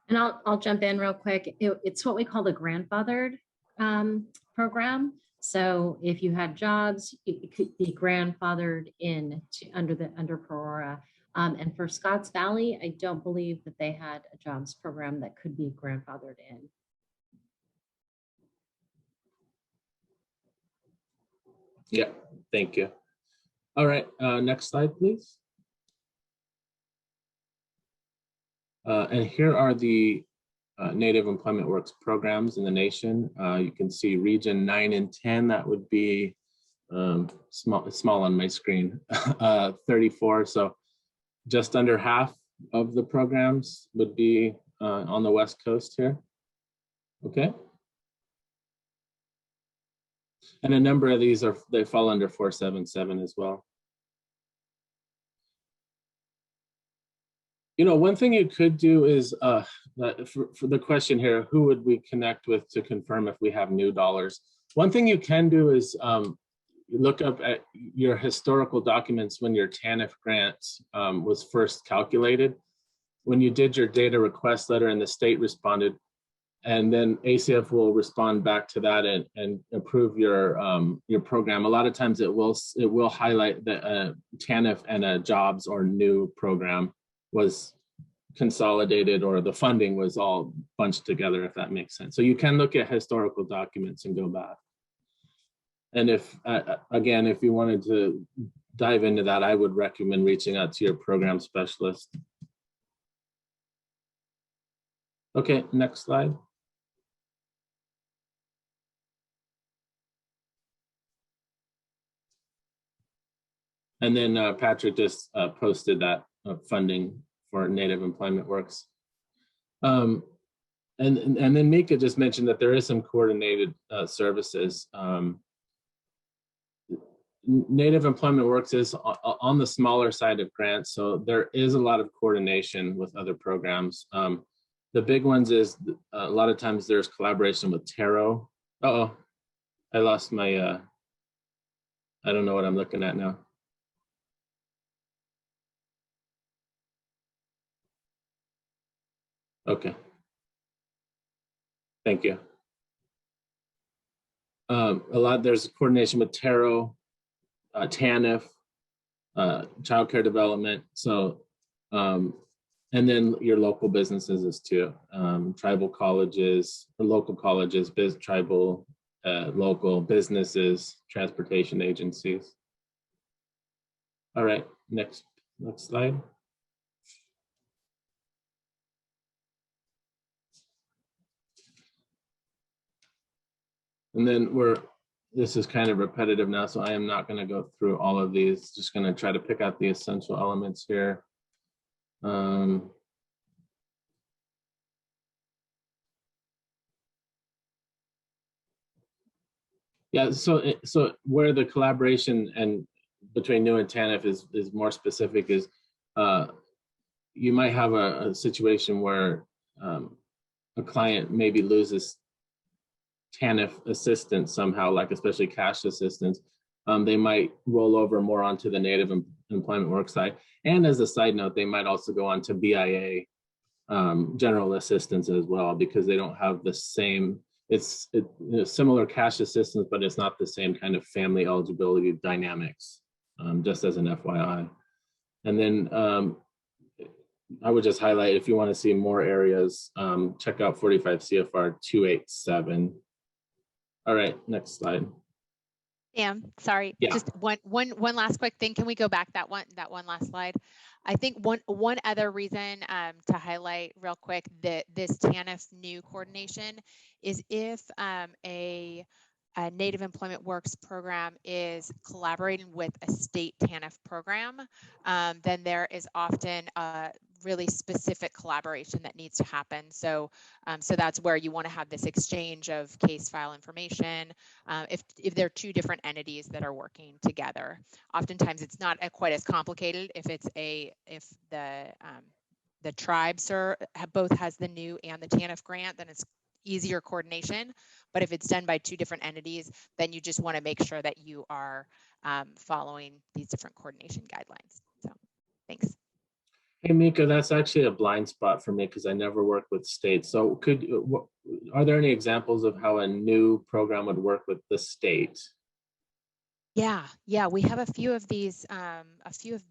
And I'll jump in real quick. It's what we call the grandfathered program. So if you had jobs, it could be grandfathered in under Perora. And for Scotts Valley, I don't believe that they had a jobs program that could be grandfathered in. Yeah, thank you. All right, next slide, please. And here are the Native Employment Works programs in the nation. You can see region 9 and 10, that would be small on my screen, 34. So just under half of the programs would be on the West Coast here. Okay. And a number of these they fall under 477 as well. One thing you could do is, for the question here, who would we connect with to confirm if we have new dollars? One thing you can do is look up at your historical documents when your TANF grant was first calculated. When you did your data request letter and the state responded, and then ACF will respond back to that and approve your program. A lot of times it will highlight that TANF and a jobs or new program was consolidated, or the funding was all bunched together, if that makes sense. So you can look at historical documents and go back. And if, again, if you wanted to dive into that, I would recommend reaching out to your program specialist. Okay, next slide. And then Patrick just posted that funding for Native Employment Works. And then Mika just mentioned that there is some coordinated services. Native Employment Works is on the smaller side of grants, so there is a lot of coordination with other programs. The big ones is a lot of times there's collaboration with Taro. Uh-oh, I lost my, I don't know what I'm looking at now. Okay. Thank you. There's coordination with Taro, TANF, child care development. So, and then your local businesses is too. Tribal colleges, or local colleges, tribal, local businesses, transportation agencies. All right, next slide. And then this is kind of repetitive now, so I am not going to go through all of these. Just going to try to pick out the essential elements here. Yeah, so where the collaboration and between NEW and TANF is more specific is you might have a situation where a client maybe loses TANF assistance somehow, like especially cash assistance. They might roll over more onto the Native Employment Work side. And as a side note, they might also go on to BIA general assistance as well, because they don't have the same, it's similar cash assistance, but it's not the same kind of family eligibility dynamics, just as an FYI. And then I would just highlight, if you want to see more areas, check out 45 CFR 287. All right, next slide. Sam, sorry, Yeah. just one last quick thing. Can we go back that one last slide? I think one other reason to highlight real quick that this TANF new coordination is if a Native Employment Works program is collaborating with a state TANF program, then there is often a really specific collaboration that needs to happen. So that's where you want to have this exchange of case file information. If there are two different entities that are working together, oftentimes it's not quite as complicated if the tribes both has the new and the TANF grant, then it's easier coordination. But if it's done by two different entities, then you just want to make sure that you are following these different coordination guidelines. So thanks. Hey, Mika, that's actually a blind spot for me because I never worked with states. So are there any examples of how a new program would work with the state? Yeah, we have a few of these,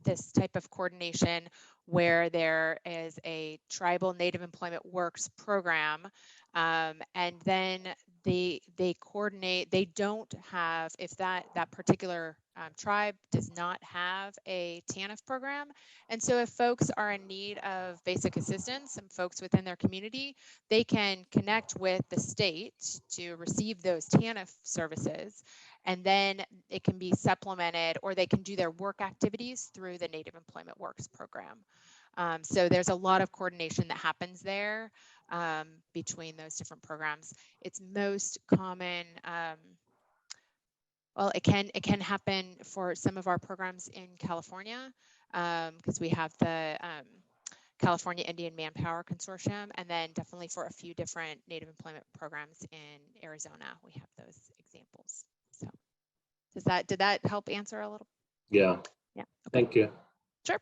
this type of coordination where there is a tribal Native Employment Works program, and then they coordinate. They don't have, if that particular tribe does not have a TANF program, and so if folks are in need of basic assistance, some folks within their community, they can connect with the state to receive those TANF services. And then it can be supplemented, or they can do their work activities through the Native Employment Works program. So there's a lot of coordination that happens there between those different programs. It's most common, well, it can happen for some of our programs in California, because we have the California Indian Manpower Consortium, and then definitely for a few different Native employment programs in Arizona, we have those examples. So did that help answer a little? Yeah. Yeah. Okay. Thank you. Sure.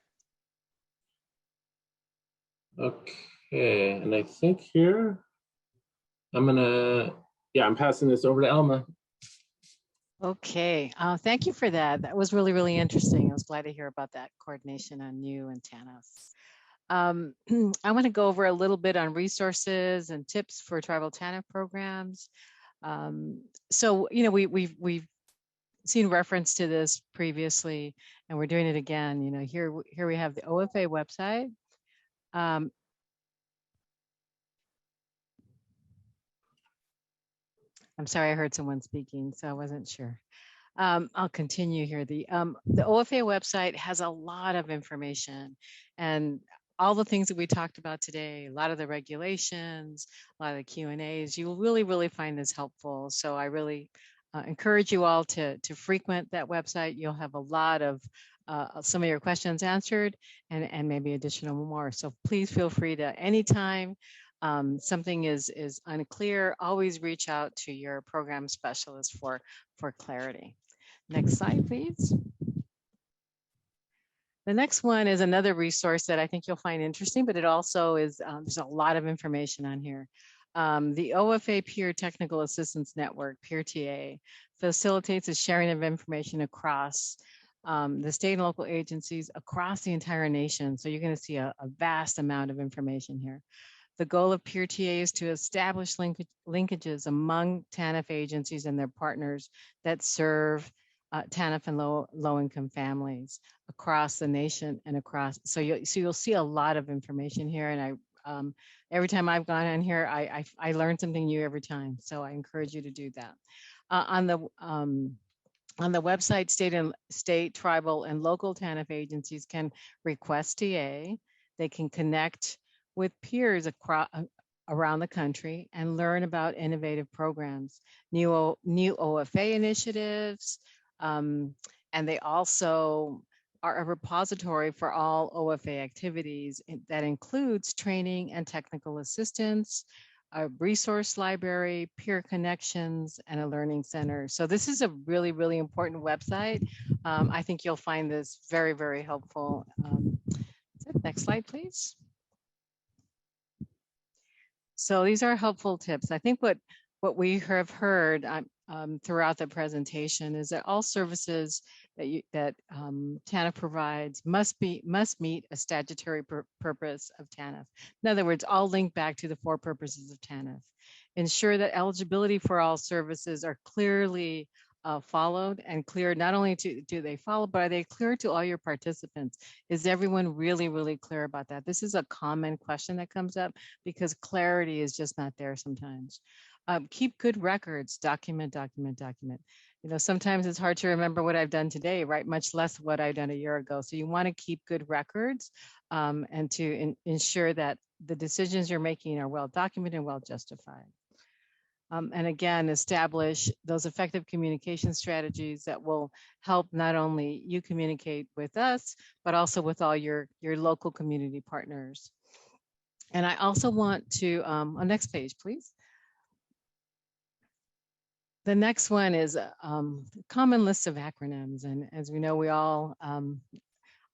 Okay, and I think here I'm passing this over to Elma. Okay, thank you for that. That was really, really interesting. I was glad to hear about that coordination on NEW and TANF. I want to go over a little bit on resources and tips for tribal TANF programs. So, you know, we've seen reference to this previously, and we're doing it again. You know, here we have the OFA website. I'm sorry, I heard someone speaking, so I wasn't sure. I'll continue here. The OFA website has a lot of information, and all the things that we talked about today, a lot of the regulations, a lot of the Q&As, you will really, really find this helpful. So I really encourage you all to frequent that website. You'll have a lot of some of your questions answered and maybe additional more. So please feel free to anytime something is unclear, always reach out to your program specialist for clarity. Next slide, please. The next one is another resource that I think you'll find interesting, but it also is, there's a lot of information on here. The OFA Peer Technical Assistance Network, Peer TA, facilitates the sharing of information across the state and local agencies across the entire nation. So you're going to see a vast amount of information here. The goal of Peer TA is to establish linkages among TANF agencies and their partners that serve TANF and low-income families across the nation and across. So you'll see a lot of information here, and every time I've gone on here, I learn something new every time. So I encourage you to do that. On the website, state, tribal, and local TANF agencies can request TA. They can connect with peers around the country and learn about innovative programs, new OFA initiatives, and they also are a repository for all OFA activities that includes training and technical assistance, a resource library, peer connections, and a learning center. So this is a really, really important website. I think you'll find this very, very helpful. Next slide, please. So these are helpful tips. I think what we have heard throughout the presentation is that all services that TANF provides must meet a statutory purpose of TANF. In other words, all link back to the 4 purposes of TANF. Ensure that eligibility for all services are clearly followed and clear. Not only do they follow, but are they clear to all your participants? Is everyone really, really clear about that? This is a common question that comes up because clarity is just not there sometimes. Keep good records, document. You know, sometimes it's hard to remember what I've done today, right? Much less what I've done a year ago. So you want to keep good records and to ensure that the decisions you're making are well documented and well justified. And again, establish those effective communication strategies that will help not only you communicate with us, but also with all your local community partners. And I also want to, on next page, please. The next one is a common list of acronyms. And as we know, we all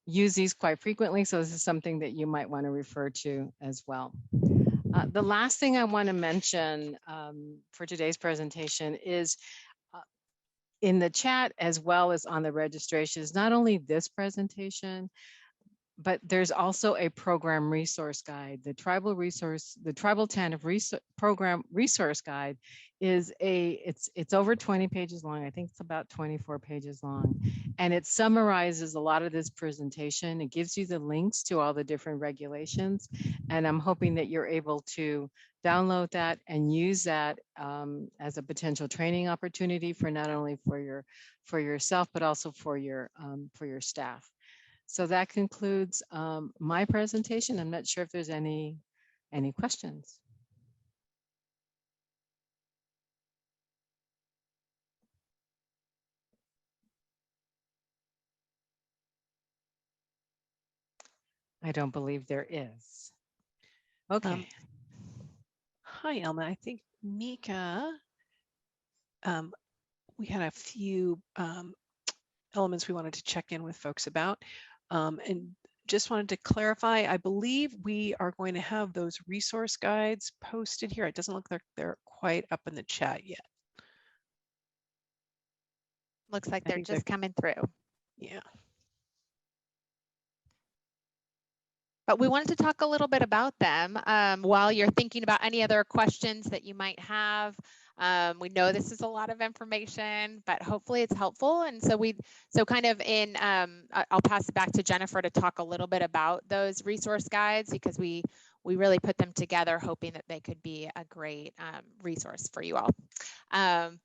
use these quite frequently. So this is something that you might want to refer to as well. The last thing I want to mention for today's presentation is in the chat as well as on the registration is not only this presentation, but there's also a program resource guide. The Tribal TANF program resource guide is it's over 20 pages long. I think it's about 24 pages long. And it summarizes a lot of this presentation. It gives you the links to all the different regulations. And I'm hoping that you're able to download that and use that as a potential training opportunity for not only for yourself, but also for your staff. So that concludes my presentation. I'm not sure if there's any questions. I don't believe there is. Okay. Hi, Elma. I think Mika, we had a few elements we wanted to check in with folks about. And just wanted to clarify, I believe we are going to have those resource guides posted here. It doesn't look like they're quite up in the chat yet. Looks like they're just coming through. Yeah. But we wanted to talk a little bit about them while you're thinking about any other questions that you might have. We know this is a lot of information, but hopefully it's helpful. And so kind of I'll pass it back to Jennifer to talk a little bit about those resource guides because we really put them together hoping that they could be a great resource for you all.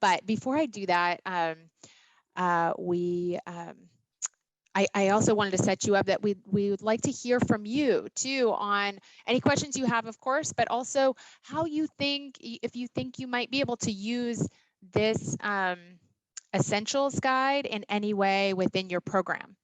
But before I do that, I also wanted to set you up that we would like to hear from you too on any questions you have, of course, but also how you think, if you think you might be able to use this essentials guide in any way within your program.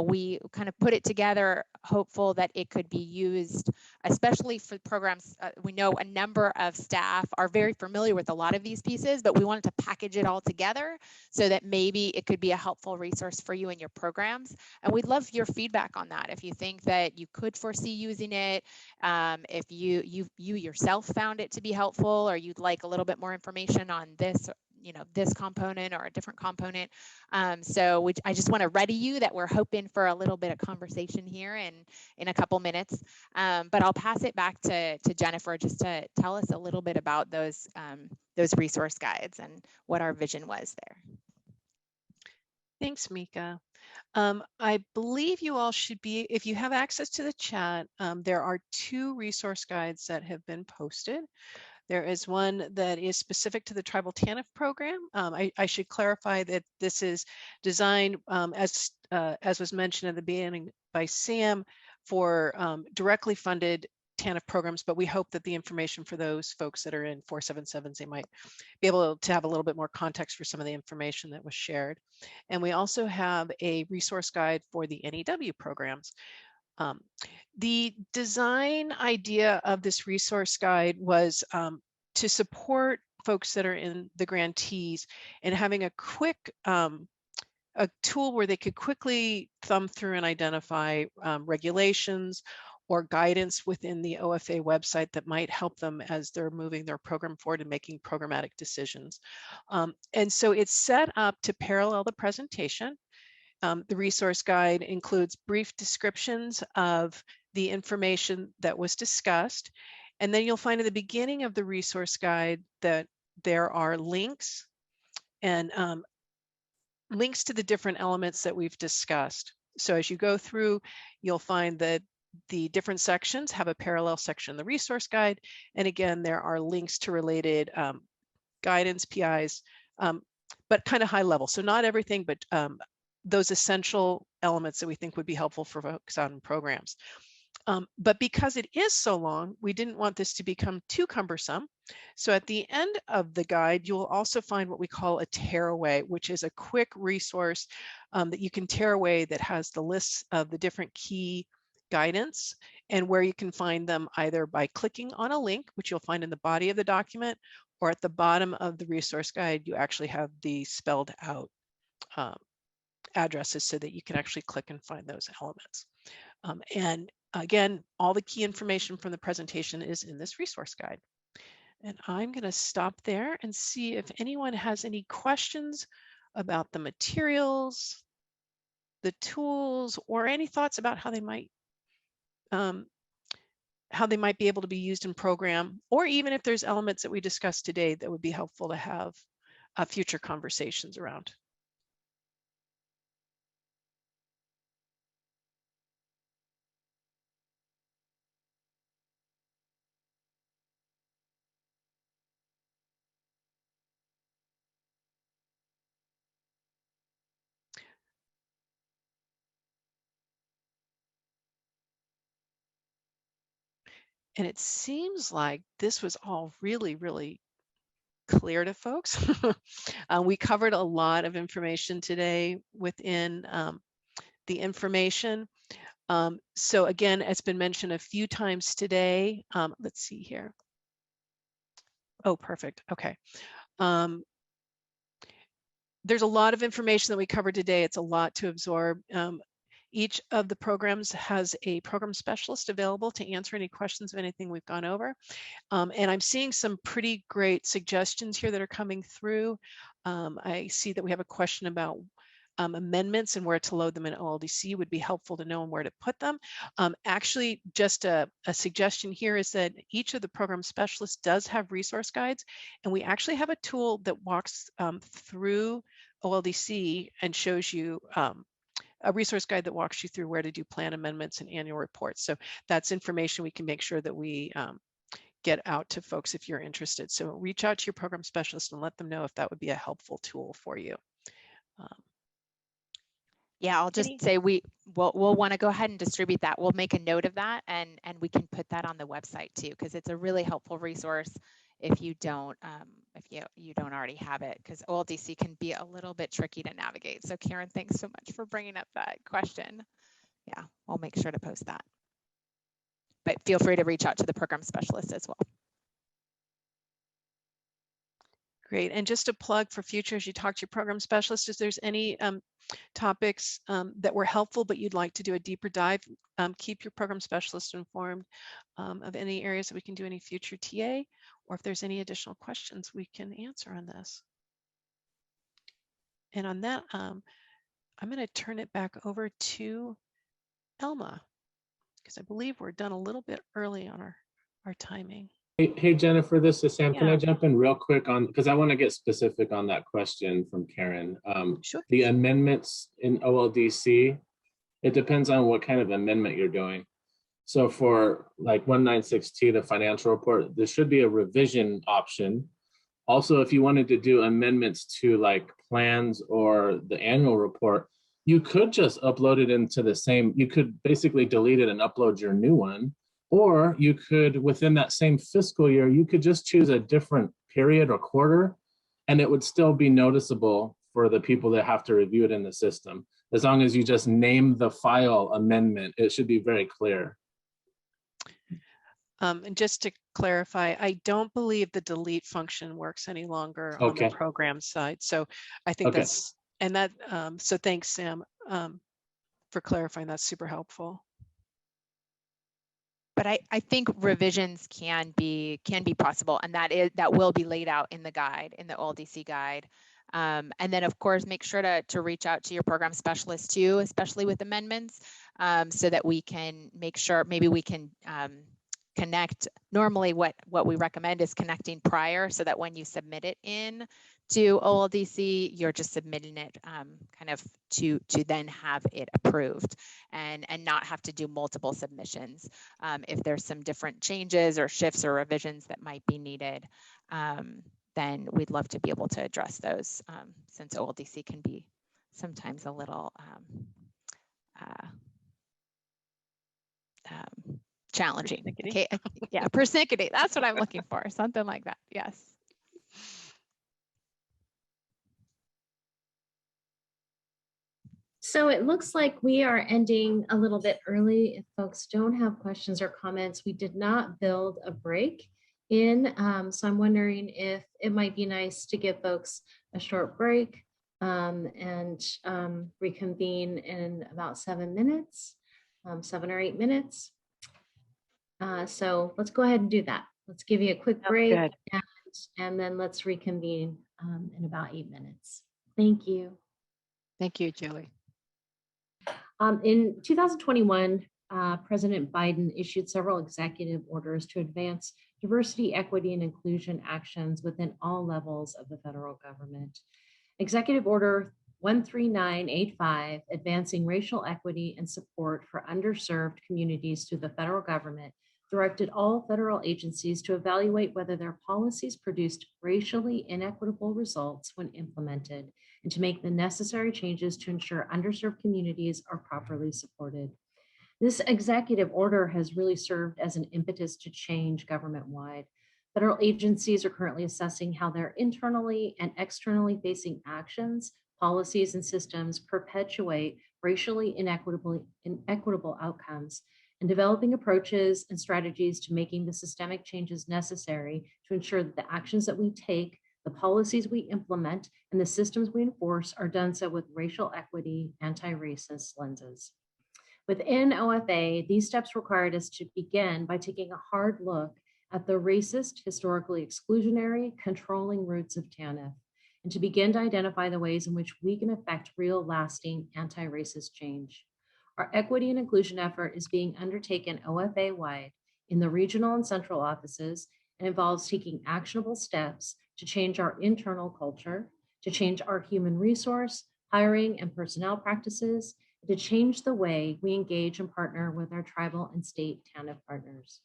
We kind of put it together, hopeful that it could be used, especially for programs. We know a number of staff are very familiar with a lot of these pieces, but we wanted to package it all together so that maybe it could be a helpful resource for you in your programs. And we'd love your feedback on that. If you think that you could foresee using it, if you yourself found it to be helpful, or you'd like a little bit more information on this, this component or a different component. So I just want to ready you that we're hoping for a little bit of conversation here in a couple minutes. But I'll pass it back to Jennifer just to tell us a little bit about those resource guides and what our vision was there. Thanks, Mika. I believe you all should be, if you have access to the chat, there are 2 resource guides that have been posted. There is one that is specific to the Tribal TANF program. I should clarify that this is designed, as was mentioned at the beginning by Sam, for directly funded TANF programs, but we hope that the information for those folks that are in 477s, they might be able to have a little bit more context for some of the information that was shared. And we also have a resource guide for the NEW programs. The design idea of this resource guide was to support folks that are in the grantees and having a quick a tool where they could quickly thumb through and identify regulations or guidance within the OFA website that might help them as they're moving their program forward and making programmatic decisions. And so it's set up to parallel the presentation. The resource guide includes brief descriptions of the information that was discussed. And then you'll find at the beginning of the resource guide that there are links and links to the different elements that we've discussed. So as you go through, you'll find that the different sections have a parallel section in the resource guide. And again, there are links to related guidance, PIs, but kind of high level. So not everything, but those essential elements that we think would be helpful for folks on programs. But because it is so long, we didn't want this to become too cumbersome. So at the end of the guide, you'll also find what we call a tearaway, which is a quick resource that you can tear away that has the lists of the different key guidance and where you can find them either by clicking on a link, which you'll find in the body of the document, or at the bottom of the resource guide, you actually have the spelled out addresses so that you can actually click and find those elements. And again, all the key information from the presentation is in this resource guide. And I'm going to stop there and see if anyone has any questions about the materials, the tools, or any thoughts about how they might be able to be used in program, or even if there's elements that we discussed today that would be helpful to have future conversations around. And it seems like this was all really, really clear to folks. We covered a lot of information today within the information. So again, it's been mentioned a few times today. Let's see here. Oh, perfect. Okay. There's a lot of information that we covered today. It's a lot to absorb. Each of the programs has a program specialist available to answer any questions of anything we've gone over. And I'm seeing some pretty great suggestions here that are coming through. I see that we have a question about amendments and where to load them in OLDC. Would be helpful to know and where to put them. Actually, just a suggestion here is that each of the program specialists does have resource guides, and we actually have a tool that walks through OLDC and shows you a resource guide that walks you through where to do plan amendments and annual reports. So that's information we can make sure that we get out to folks if you're interested. So reach out to your program specialist and let them know if that would be a helpful tool for you. Yeah, I'll just say we'll want to go ahead and distribute that. We'll make a note of that and we can put that on the website too, because it's a really helpful resource if you don't already have it, because OLDC can be a little bit tricky to navigate. So Karen, thanks so much for bringing up that question. Yeah, we'll make sure to post that. But feel free to reach out to the program specialist as well. Great. And just a plug for future, as you talk to your program specialist, if there's any topics that were helpful, but you'd like to do a deeper dive, keep your program specialist informed of any areas that we can do any future TA, or if there's any additional questions we can answer on this. And on that, I'm going to turn it back over to Elma, because I believe we're done a little bit early on our timing. Hey, Jennifer, this is Sam. Can I Yeah. jump in real quick on, because I want to get specific on that question from Karen. Sure. The amendments in OLDC, it depends on what kind of amendment you're doing. So for like 196T, the financial report, there should be a revision option. Also, if you wanted to do amendments to like plans or the annual report, you could just upload it into the same, you could basically delete it and upload your new one. Or you could, within that same fiscal year, you could just choose a different period or quarter, and it would still be noticeable for the people that have to review it in the system. As long as you just name the file amendment, it should be very clear. And just to clarify, I don't believe the delete function works any longer on the program side. So I think that's, and that, so thanks, Sam, for clarifying. That's super helpful. But I think revisions can be possible, and that will be laid out in the guide, in the OLDC guide. And then of course, make sure to reach out to your program specialist too, especially with amendments, so that we can make sure, maybe we can connect. Normally what we recommend is connecting prior, so that when you submit it in to OLDC, you're just submitting it kind of to then have it approved and not have to do multiple submissions. If there's some different changes or shifts or revisions that might be needed, then we'd love to be able to address those, since OLDC can be sometimes a little challenging. Okay, yeah, persnickety. That's what I'm looking for. Something like that. Yes. So it looks like we are ending a little bit early. If folks don't have questions or comments, we did not build a break in. So I'm wondering if it might be nice to give folks a short break and reconvene in about 7 minutes, 7 or 8 minutes. So let's go ahead and do that. Let's give you a quick break and then let's reconvene in about 8 minutes. Thank you. Thank you, Julie. In 2021, President Biden issued several executive orders to advance diversity, equity, and inclusion actions within all levels of the federal government. Executive Order 13985, advancing racial equity and support for underserved communities through the federal government, directed all federal agencies to evaluate whether their policies produced racially inequitable results when implemented, and to make the necessary changes to ensure underserved communities are properly supported. This executive order has really served as an impetus to change government-wide. Federal agencies are currently assessing how their internally and externally facing actions, policies, and systems perpetuate racially inequitable outcomes, and developing approaches and strategies to making the systemic changes necessary to ensure that the actions that we take, the policies we implement, and the systems we enforce are done so with racial equity, anti-racist lenses. Within OFA, these steps required us to begin by taking a hard look at the racist, historically exclusionary, controlling roots of TANF, and to begin to identify the ways in which we can affect real, lasting anti-racist change. Our equity and inclusion effort is being undertaken OFA-wide in the regional and central offices and involves taking actionable steps to change our internal culture, to change our human resource, hiring, and personnel practices, and to change the way we engage and partner with our tribal and state TANF partners.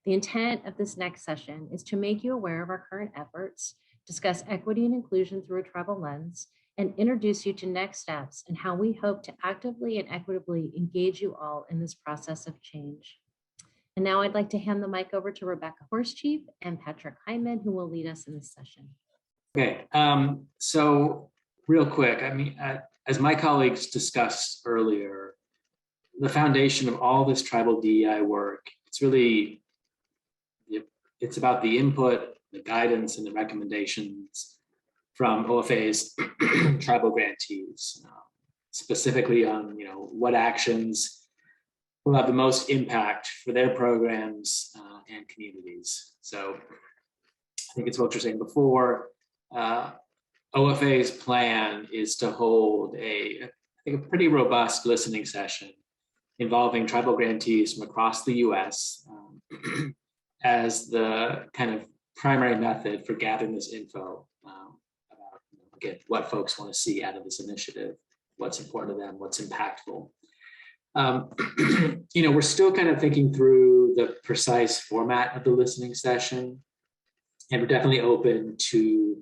The intent of this next session is to make you aware of our current efforts, discuss equity and inclusion through a tribal lens, and introduce you to next steps and how we hope to actively and equitably engage you all in this process of change. And now I'd like to hand the mic over to Rebecca Horsechief and Patrick Hyman, who will lead us in this session. Okay, so real quick, I mean, as my colleagues discussed earlier, the foundation of all this tribal DEI work, it's about the input, the guidance, and the recommendations from OFA's tribal grantees, specifically on what actions will have the most impact for their programs and communities. So I think it's what you're saying before. OFA's plan is to hold I think a pretty robust listening session involving tribal grantees from across the US as the kind of primary method for gathering this info about, again, what folks want to see out of this initiative, what's important to them, what's impactful. We're still kind of thinking through the precise format of the listening session, and we're definitely open to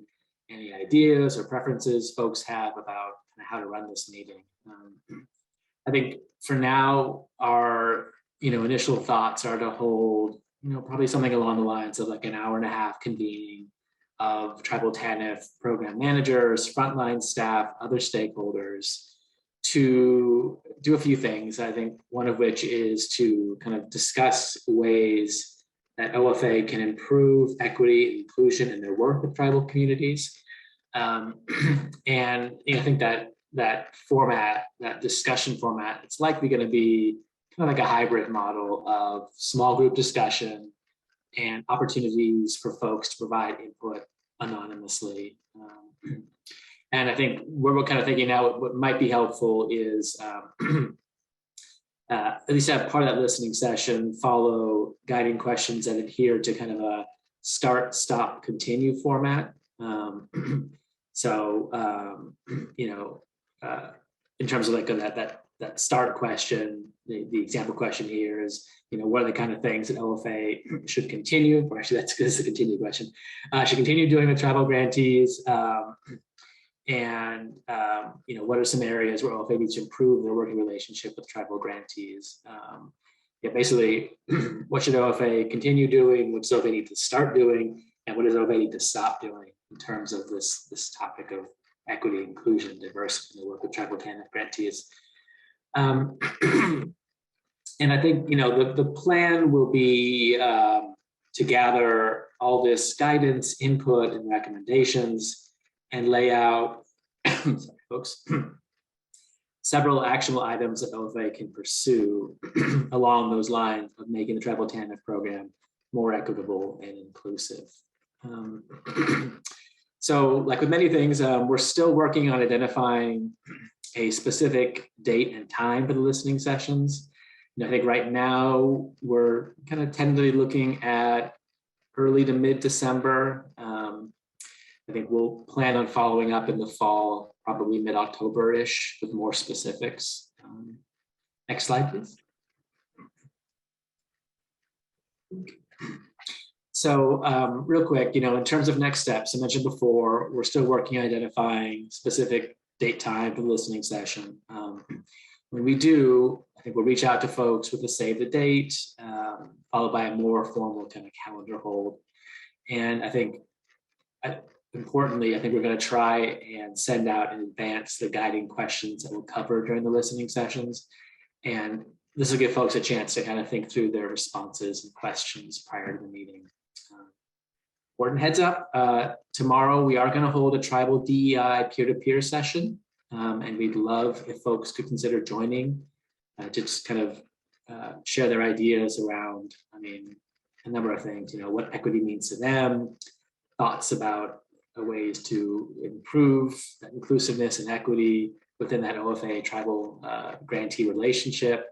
any ideas or preferences folks have about how to run this meeting. I think for now, our initial thoughts are to hold probably something along the lines of like an hour and a half convening of Tribal TANF program managers, frontline staff, other stakeholders to do a few things. I think one of which is to kind of discuss ways that OFA can improve equity and inclusion in their work with tribal communities. And I think that format, that discussion format, it's likely going to be kind of like a hybrid model of small group discussion and opportunities for folks to provide input anonymously. And I think where we're kind of thinking now, what might be helpful is at least have part of that listening session follow guiding questions that adhere to kind of a start, stop, continue format. In terms of like that start question, the example question here is, what are the kind of things that OFA should continue, or actually that's the continue question, should continue doing with tribal grantees, and what are some areas where OFA needs to improve their working relationship with tribal grantees. Basically, what should OFA continue doing, what does OFA need to start doing, and what does OFA need to stop doing in terms of this topic of equity, inclusion, diversity in the work with tribal TANF grantees. And I think the plan will be to gather all this guidance, input, and recommendations, and lay out sorry, folks, several actionable items that OFA can pursue along those lines of making the Tribal TANF program more equitable and inclusive. So like with many things, we're still working on identifying a specific date and time for the listening sessions. I think right now we're kind of tentatively looking at early to mid-December. I think we'll plan on following up in the fall, probably mid-October-ish, with more specifics. Next slide, please. So real quick, in terms of next steps, I mentioned before, we're still working on identifying specific date time for the listening session. When we do, I think we'll reach out to folks with a save the date, followed by a more formal kind of calendar hold. And I think, importantly, I think we're going to try and send out in advance the guiding questions that we'll cover during the listening sessions. And this will give folks a chance to kind of think through their responses and questions prior to the meeting. Important heads up, tomorrow we are going to hold a tribal DEI peer-to-peer session. And we'd love if folks could consider joining to just kind of share their ideas around, a number of things, what equity means to them, thoughts about ways to improve that inclusiveness and equity within that OFA tribal grantee relationship,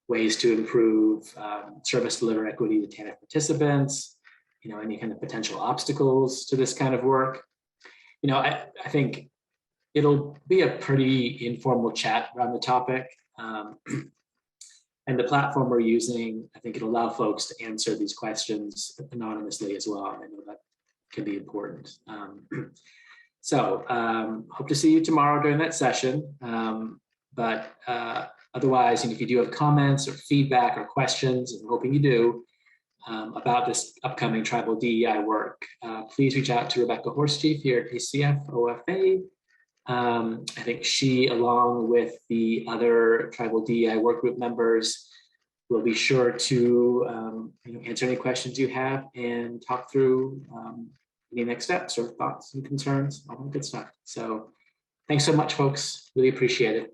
ways to improve service delivery equity to TANF participants, any kind of potential obstacles to this kind of work. I think it'll be a pretty informal chat around the topic. And the platform we're using, I think it'll allow folks to answer these questions anonymously as well. I know that can be important. So hope to see you tomorrow during that session. Otherwise, if you do have comments or feedback or questions, I'm hoping you do, about this upcoming tribal DEI work, please reach out to Rebecca Horsechief here at ACF OFA. I think she, along with the other tribal DEI work group members, will be sure to answer any questions you have and talk through any next steps or thoughts and concerns, all that good stuff. So thanks so much, folks. Really appreciate it.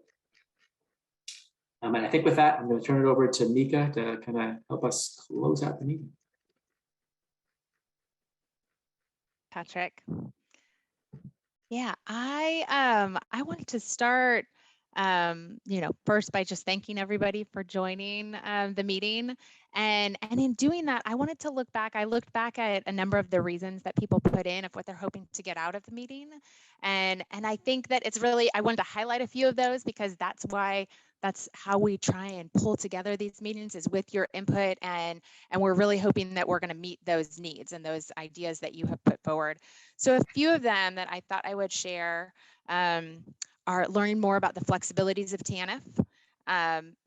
And I think with that, I'm going to turn it over to Mika to kind of help us close out the meeting. Patrick. Yeah, I wanted to start, first by just thanking everybody for joining the meeting. And in doing that, I wanted to look back. I looked back at a number of the reasons that people put in of what they're hoping to get out of the meeting. And I think that it's really, I wanted to highlight a few of those because that's how we try and pull together these meetings, is with your input, and we're really hoping that we're going to meet those needs and those ideas that you have put forward. So a few of them that I thought I would share are learning more about the flexibilities of TANF,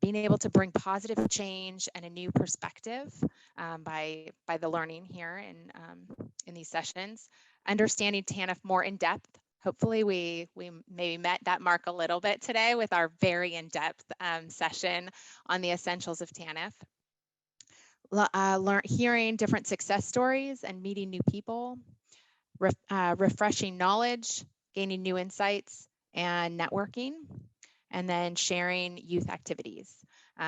being able to bring positive change and a new perspective by the learning here in these sessions, understanding TANF more in depth. Hopefully we maybe met that mark a little bit today with our very in-depth session on the essentials of TANF. Hearing different success stories and meeting new people, refreshing knowledge, gaining new insights and networking, and then sharing youth activities.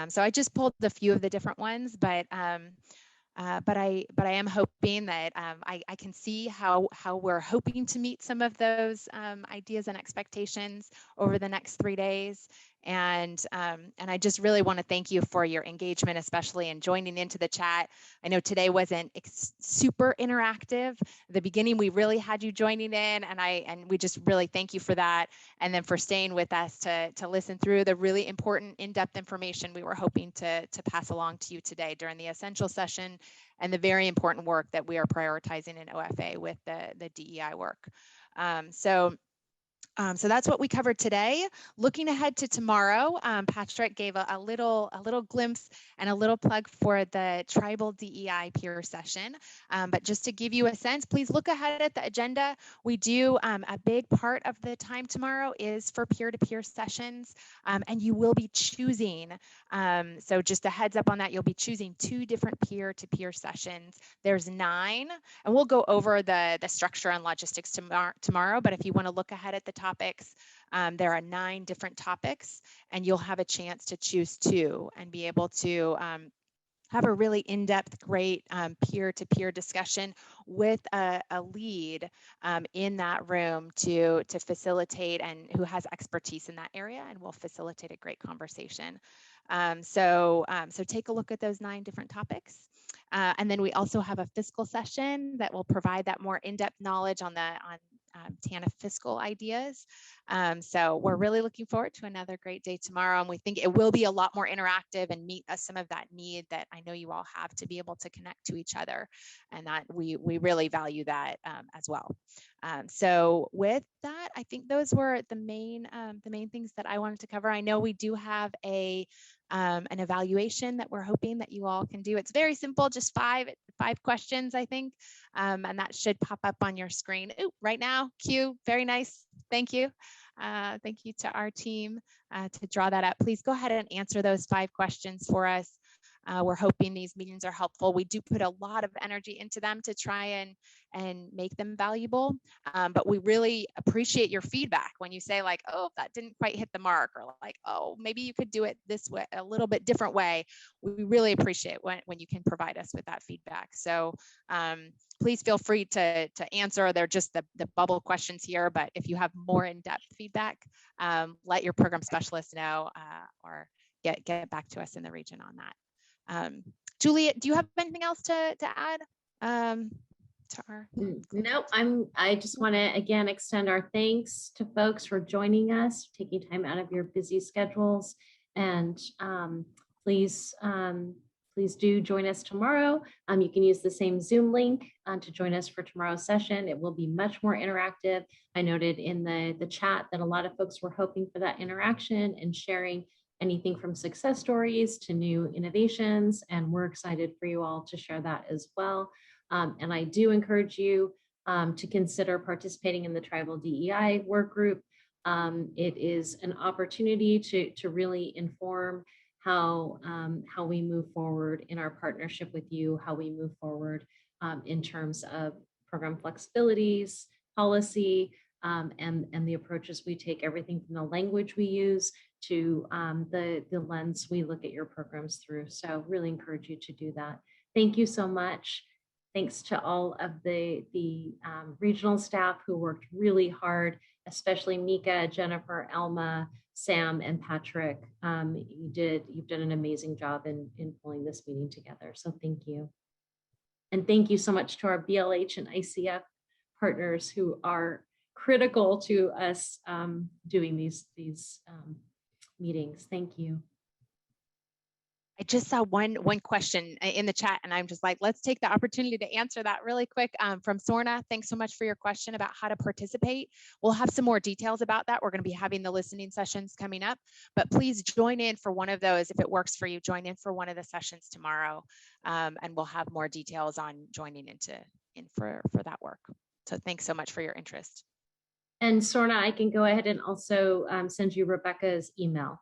So I just pulled a few of the different ones, but I am hoping that I can see how we're hoping to meet some of those ideas and expectations over the next 3 days. And I just really want to thank you for your engagement, especially in joining into the chat. I know today wasn't super interactive. At the beginning, we really had you joining in, and we just really thank you for that. And then for staying with us to listen through the really important in-depth information we were hoping to pass along to you today during the essential session, and the very important work that we are prioritizing in OFA with the DEI work. So that's what we covered today. Looking ahead to tomorrow, Patrick gave a little glimpse and a little plug for the Tribal DEI peer session. But just to give you a sense, please look ahead at the agenda. We do a big part of the time tomorrow is for peer-to-peer sessions, and you will be choosing. So just a heads up on that, you'll be choosing 2 different peer-to-peer sessions. There's 9, and we'll go over the structure and logistics tomorrow. But if you want to look ahead at the topics, there are 9 different topics, and you'll have a chance to choose 2 and be able to have a really in-depth, great peer-to-peer discussion with a lead in that room to facilitate, and who has expertise in that area, and will facilitate a great conversation. So take a look at those 9 different topics. And then we also have a fiscal session that will provide that more in-depth knowledge on TANF fiscal ideas. So we're really looking forward to another great day tomorrow, and we think it will be a lot more interactive and meet some of that need that I know you all have to be able to connect to each other, and that we really value that as well. So with that, I think those were the main things that I wanted to cover. I know we do have an evaluation that we're hoping that you all can do. It's very simple, just five questions, I think, and that should pop up on your screen. Ooh, right now, Q, very nice, thank you. Thank you to our team to draw that up. Please go ahead and answer those 5 questions for us. We're hoping these meetings are helpful. We do put a lot of energy into them to try and make them valuable, but we really appreciate your feedback when you say like, oh, that didn't quite hit the mark, or like, oh, maybe you could do it this way, a little bit different way. We really appreciate when you can provide us with that feedback. So please feel free to answer. They're just the bubble questions here, but if you have more in-depth feedback, let your program specialist know, or get back to us in the region on that. Juliet, do you have anything else to add? To our... No, I just want to again extend our thanks to folks for joining us, taking time out of your busy schedules, and please please do join us tomorrow. You can use the same Zoom link to join us for tomorrow's session. It will be much more interactive. I noted in the chat that a lot of folks were hoping for that interaction and sharing anything from success stories to new innovations, and we're excited for you all to share that as well. And I do encourage you to consider participating in the Tribal DEI work group. It is an opportunity to really inform how we move forward in our partnership with you, how we move forward in terms of program flexibilities, policy, and the approaches we take, everything from the language we use to the lens we look at your programs through. So really encourage you to do that. Thank you so much. Thanks to all of the regional staff who worked really hard, especially Mika, Jennifer, Elma, Sam, and Patrick. You've done an amazing job in pulling this meeting together. So thank you. And thank you so much to our BLH and ICF partners who are critical to us doing these meetings. Thank you. I just saw one question in the chat, and I'm just like, let's take the opportunity to answer that really quick. From Sorna, thanks so much for your question about how to participate. We'll have some more details about that. We're going to be having the listening sessions coming up, but please join in for one of those. If it works for you, join in for one of the sessions tomorrow, and we'll have more details on joining in for that work. So thanks so much for your interest. And Sorna, I can go ahead and also send you Rebecca's email